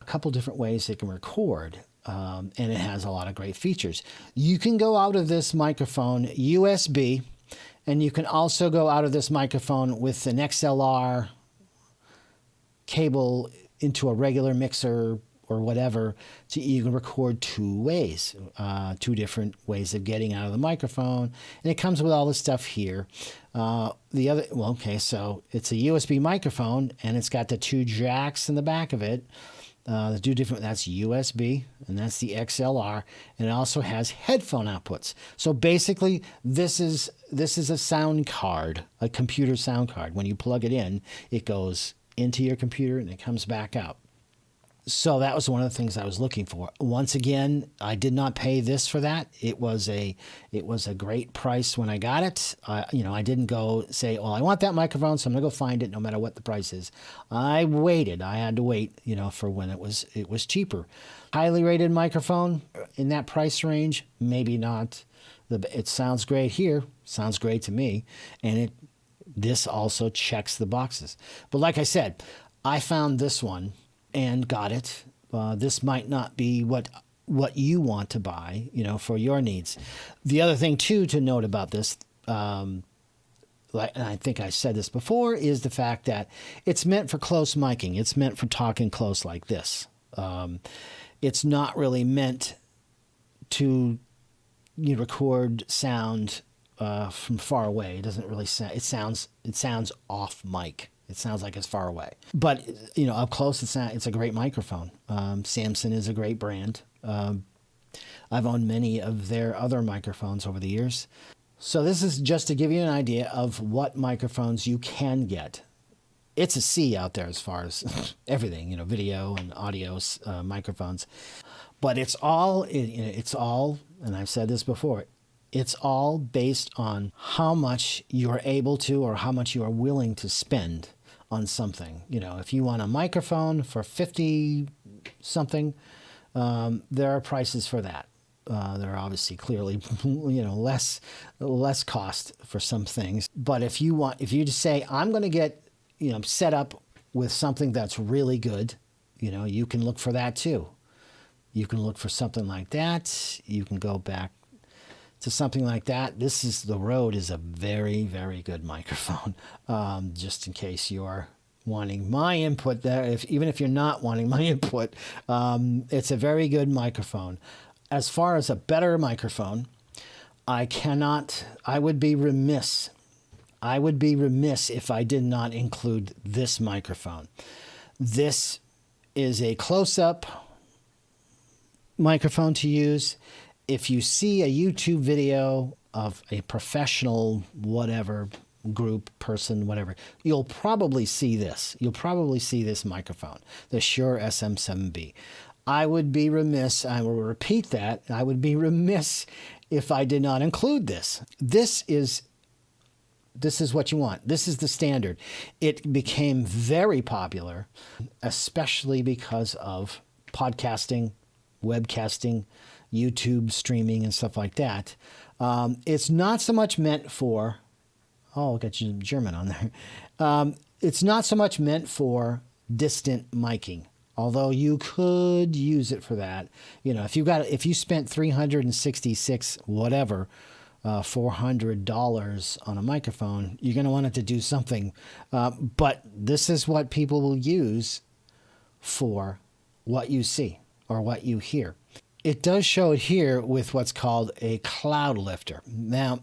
a couple different ways it can record, and it has a lot of great features. You can go out of this microphone USB, and you can also go out of this microphone with an XLR cable into a regular mixer or whatever, so you can record two ways, two different ways of getting out of the microphone. And it comes with all this stuff here. So it's a USB microphone, and it's got the two jacks in the back of it. The two different, that's USB, and that's the XLR, and it also has headphone outputs. So basically, this is a sound card, a computer sound card. When you plug it in, it goes into your computer and it comes back out. So that was one of the things I was looking for. Once again, I did not pay this for that. It was a great price when I got it. I didn't go say, well, I want that microphone, so I'm gonna go find it no matter what the price is. I waited. I had to wait, for when it was cheaper. Highly rated microphone in that price range, maybe not. It sounds great here. Sounds great to me, and this also checks the boxes. But like I said, I found this one and got it. This might not be what you want to buy, for your needs. The other thing too to note about this, and I think I said this before, is the fact that it's meant for close miking. It's meant for talking close like this. It's not really meant to record sound from far away. It doesn't really sound. It sounds off mic. It sounds like it's far away. But, up close, it's a great microphone. Samson is a great brand. I've owned many of their other microphones over the years. So this is just to give you an idea of what microphones you can get. It's a sea out there as far as everything, video and audio microphones. But it's all, and I've said this before, it's all based on how much you're able to or how much you are willing to spend on something. If you want a microphone for 50 something, there are prices for that. There are obviously clearly, less cost for some things. But if you just say, I'm going to get, set up with something that's really good, you can look for that too. You can look for something like that. You can go back to something like that. The Rode is a very, very good microphone. Just in case you're wanting my input there, even if you're not wanting my input, it's a very good microphone. As far as a better microphone, I would be remiss if I did not include this microphone. This is a close-up microphone to use. If you see a YouTube video of a professional whatever group, person, whatever, you'll probably see this. You'll probably see this microphone, the Shure SM7B. I would be remiss, I will repeat that, I would be remiss if I did not include this. This is what you want. This is the standard. It became very popular, especially because of podcasting, webcasting, YouTube streaming, and stuff like that. It's not so much meant for, I got German on there. It's not so much meant for distant miking, although you could use it for that. If you spent $366 whatever, $400 on a microphone, you're going to want it to do something. But this is what people will use for what you see or what you hear. It does show it here with what's called a cloud lifter. Now,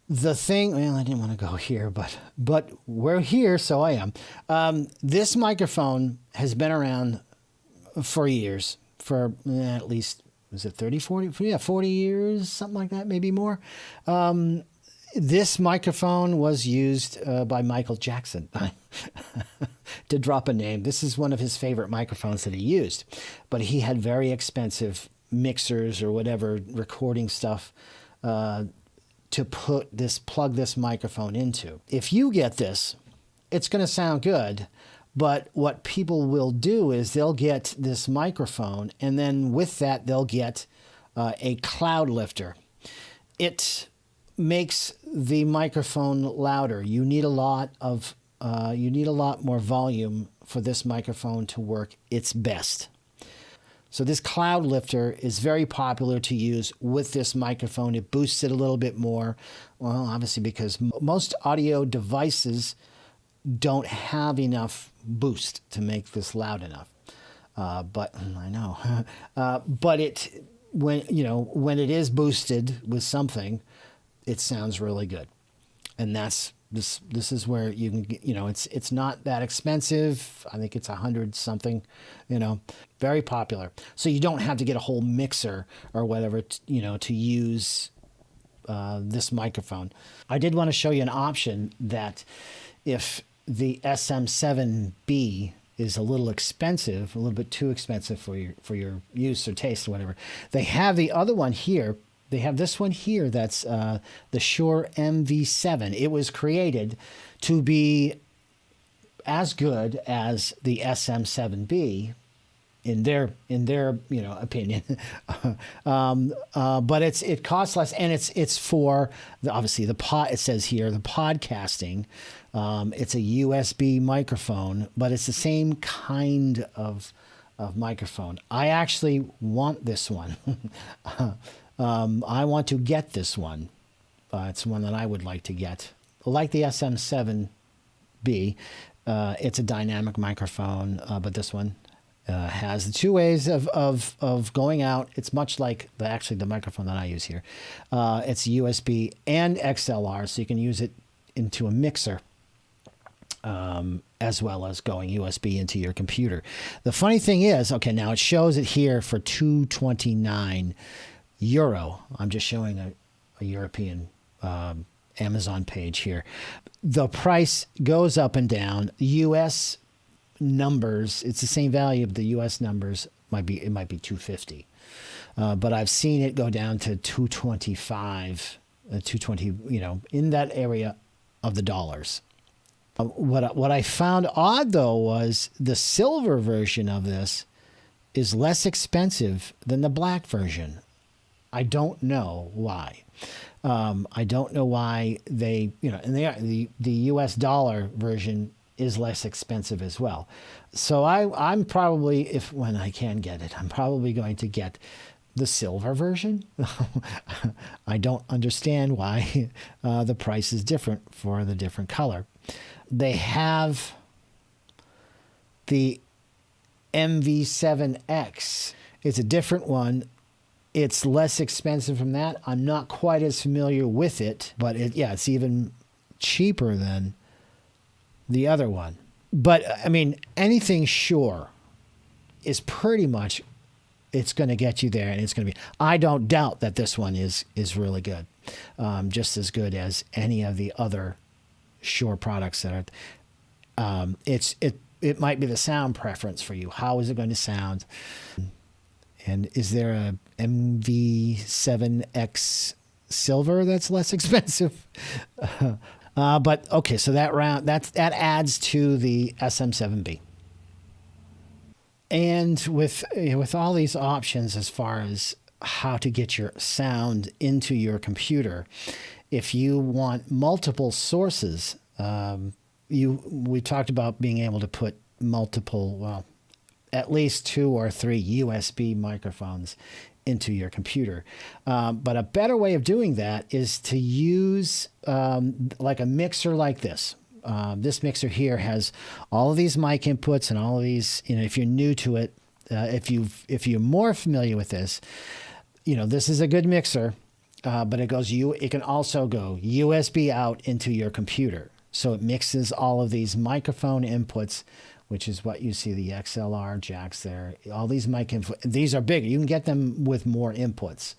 the thing, I didn't want to go here, but we're here, so I am. This microphone has been around for years, for at least, was it 30, 40? Yeah, 40 years, something like that, maybe more. This microphone was used by Michael Jackson, to drop a name. This is one of his favorite microphones that he used, but he had very expensive mixers or whatever recording stuff to plug this microphone into. If you get this, it's going to sound good, but what people will do is they'll get this microphone, and then with that they'll get a cloud lifter. It makes the microphone louder. You need a lot more volume for this microphone to work its best. So this cloud lifter is very popular to use with this microphone. It boosts it a little bit more. Well, obviously because most audio devices don't have enough boost to make this loud enough. But I know, but when it is boosted with something, it sounds really good. And that's this is where you can get, it's not that expensive. I think it's $100 something, very popular. So you don't have to get a whole mixer or whatever, to use this microphone. I did want to show you an option that if the SM7B is a little expensive, a little bit too expensive for your use or taste or whatever, they have the other one here. They have this one here that's the Shure MV7. It was created to be as good as the SM7B in their opinion, but it costs less, and it's for obviously it says here the podcasting. It's a USB microphone, but it's the same kind of microphone. I actually want this one. I want to get this one. It's one that I would like to get. Like the SM7B, it's a dynamic microphone, but this one has the two ways of going out. It's much like the microphone that I use here. It's USB and XLR, so you can use it into a mixer. As well as going USB into your computer. The funny thing is, okay, now it shows it here for €229. I'm just showing a European Amazon page here. The price goes up and down. US numbers, it's the same value, but the US numbers might be $250. But I've seen it go down to $225, $220, in that area of the dollars. What I found odd, though, was the silver version of this is less expensive than the black version. I don't know why. I don't know why they, and the US dollar version is less expensive as well. So I'm probably, when I can get it, I'm probably going to get the silver version. I don't understand why the price is different for the different color. They have the MV7X. It's a different one. It's less expensive from that. I'm not quite as familiar with it, but it's even cheaper than the other one. But I mean, anything Shure is pretty much, it's going to get you there, and it's going to be, I don't doubt that this one is really good. Just as good as any of the other Shure products that are, it might be the sound preference for you. How is it going to sound? And is there a MV7X silver that's less expensive? But okay, so that adds to the SM7B. And with all these options as far as how to get your sound into your computer, if you want multiple sources, we talked about being able to put multiple, at least 2 or 3 USB microphones into your computer. But a better way of doing that is to use like a mixer like this. This mixer here has all of these mic inputs and all of these, if you're new to it, if you're more familiar with this, this is a good mixer. But it can also go USB out into your computer. So it mixes all of these microphone inputs, which is what you see, the XLR jacks there. All these mic inputs, these are bigger. You can get them with more inputs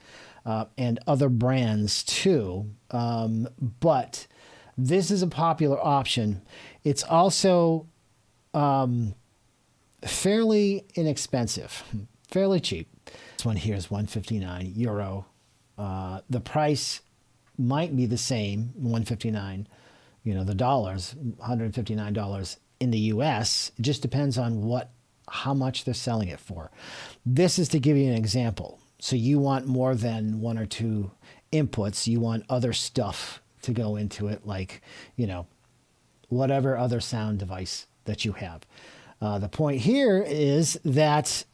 and other brands too. But this is a popular option. It's also fairly inexpensive, fairly cheap. This one here is €159. The price might be the same, $159, the dollars, $159 in the US. It just depends on how much they're selling it for. This is to give you an example. So you want more than 1 or 2 inputs. You want other stuff to go into it, like, you know, whatever other sound device that you have. The point here is that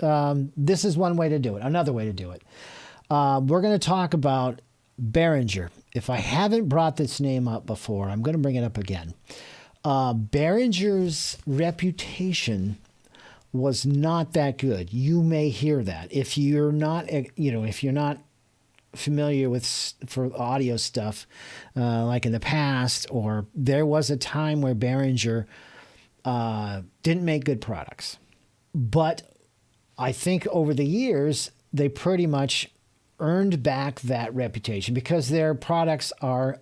this is one way to do it. Another way to do it. We're going to talk about Behringer. If I haven't brought this name up before, I'm going to bring it up again. Behringer's reputation was not that good. You may hear that. If you're not, if you're not familiar with for audio stuff, like in the past, or there was a time where Behringer didn't make good products. But I think over the years, they pretty much earned back that reputation because their products are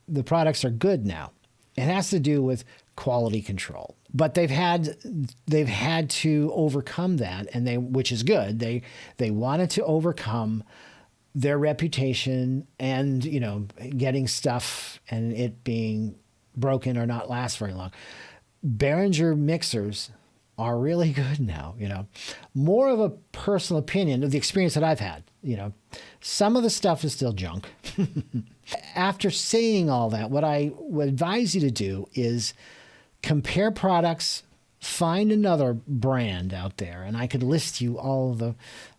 good now. It has to do with quality control. But they've had to overcome that, and which is good. They wanted to overcome their reputation and, getting stuff and it being broken or not last very long. Behringer mixers are really good now, More of a personal opinion of the experience that I've had, Some of the stuff is still junk. After saying all that, what I would advise you to do is compare products, find another brand out there, and I could list you all the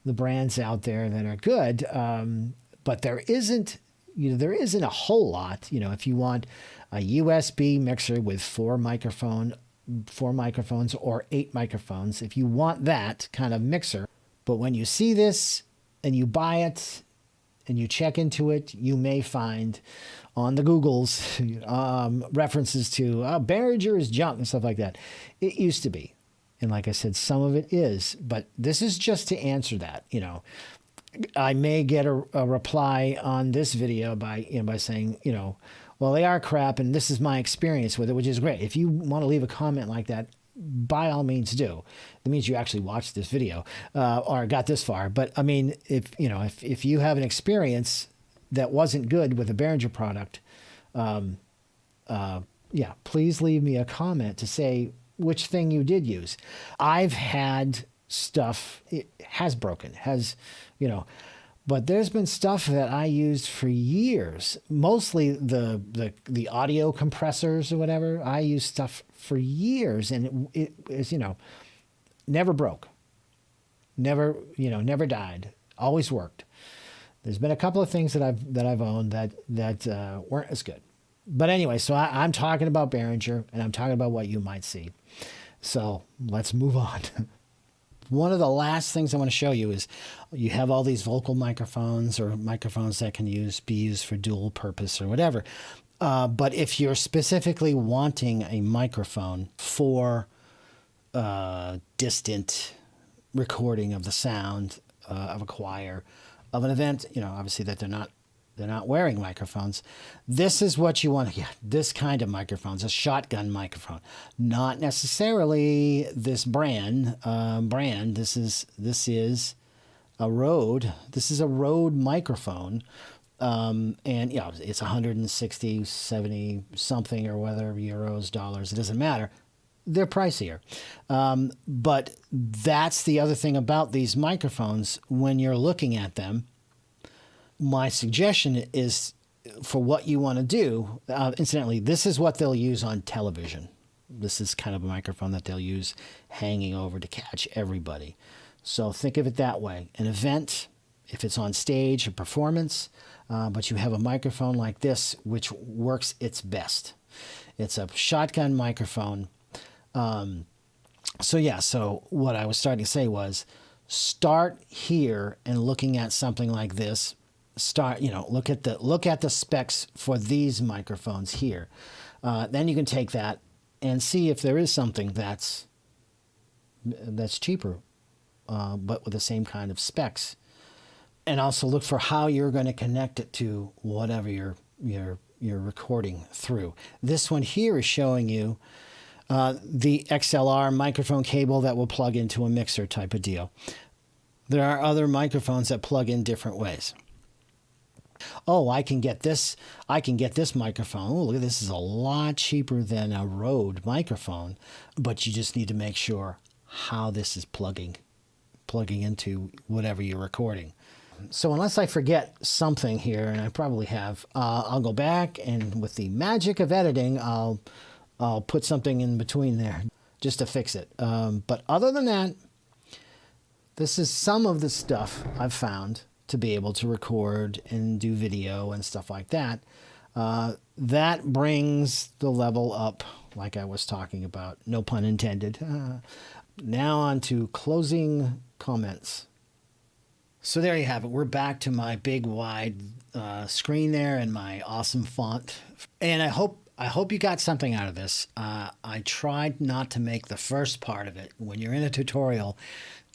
brands out there that are good, but there isn't a whole lot. If you want a USB mixer with four microphones or 8 microphones, if you want that kind of mixer, but when you see this and you buy it and you check into it, you may find on the Googles references to Behringer is junk and stuff like that. It used to be. And like I said, some of it is. But this is just to answer that. I may get a reply on this video by saying, well, they are crap and this is my experience with it, which is great. If you want to leave a comment like that, by all means do. That means you actually watched this video or got this far. But I mean, if you have an experience that wasn't good with a Behringer product, please leave me a comment to say which thing you did use. I've had stuff, it has broken, but there's been stuff that I used for years, mostly the audio compressors or whatever. I used stuff for years and it is, never broke, never died, always worked. There's been a couple of things that I've owned that weren't as good. But anyway, so I'm talking about Behringer and I'm talking about what you might see. So let's move on. One of the last things I want to show you is you have all these vocal microphones or microphones that can be used for dual purpose or whatever. But if you're specifically wanting a microphone for distant recording of the sound of a choir, of an event, obviously that they're not wearing microphones. This is what you want to get. This kind of microphones, a shotgun microphone, not necessarily this brand. This is a Rode. This is a Rode microphone. And it's 160, 70 something or whether euros, dollars, it doesn't matter. They're pricier. But that's the other thing about these microphones. When you're looking at them, my suggestion is for what you want to do. Incidentally, this is what they'll use on television. This is kind of a microphone that they'll use hanging over to catch everybody. So think of it that way. An event, if it's on stage, a performance, but you have a microphone like this, which works its best. It's a shotgun microphone. So what I was starting to say was start here and looking at something like this. Look at the specs for these microphones here. Then you can take that and see if there is something that's cheaper, but with the same kind of specs. And also look for how you're going to connect it to whatever you're recording through. This one here is showing you the XLR microphone cable that will plug into a mixer type of deal. There are other microphones that plug in different ways. Oh, I can get this microphone. Oh, look, this is a lot cheaper than a Rode microphone, but you just need to make sure how this is plugging into whatever you're recording. So unless I forget something here, and I probably have, I'll go back, and with the magic of editing, I'll put something in between there just to fix it. But other than that, this is some of the stuff I've found to be able to record and do video and stuff like that. That brings the level up, like I was talking about. No pun intended. Now on to closing comments. So there you have it. We're back to my big wide screen there and my awesome font. And I hope you got something out of this. I tried not to make the first part of it. When you're in a tutorial,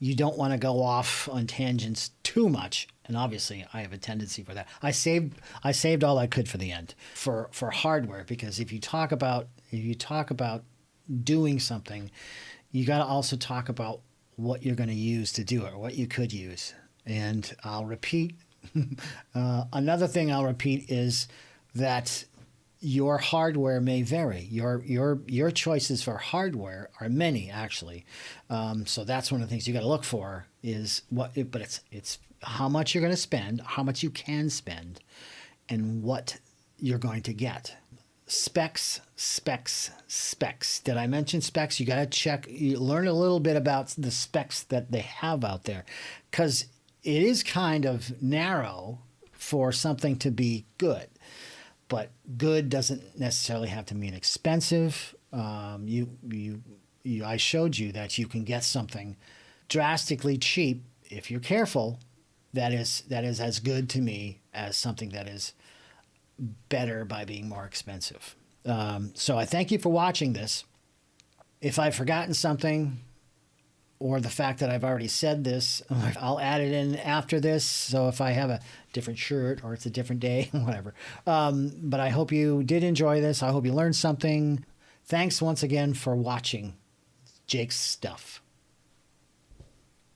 you don't want to go off on tangents too much. And obviously, I have a tendency for that. I saved all I could for the end for hardware, because if you talk about doing something, you got to also talk about what you're going to use to do it, or what you could use. And I'll repeat. Another thing I'll repeat is that your hardware may vary. Your choices for hardware are many, actually. So that's one of the things you got to look for is but it's how much you're going to spend, how much you can spend, and what you're going to get. Specs. Did I mention specs? You got to check, learn a little bit about the specs that they have out there, because it is kind of narrow for something to be good. But good doesn't necessarily have to mean expensive. I showed you that you can get something drastically cheap if you're careful. That is as good to me as something that is better by being more expensive. So I thank you for watching this. If I've forgotten something, or the fact that I've already said this, I'll add it in after this. So if I have a different shirt or it's a different day, whatever. But I hope you did enjoy this. I hope you learned something. Thanks once again for watching Jake's Stuff.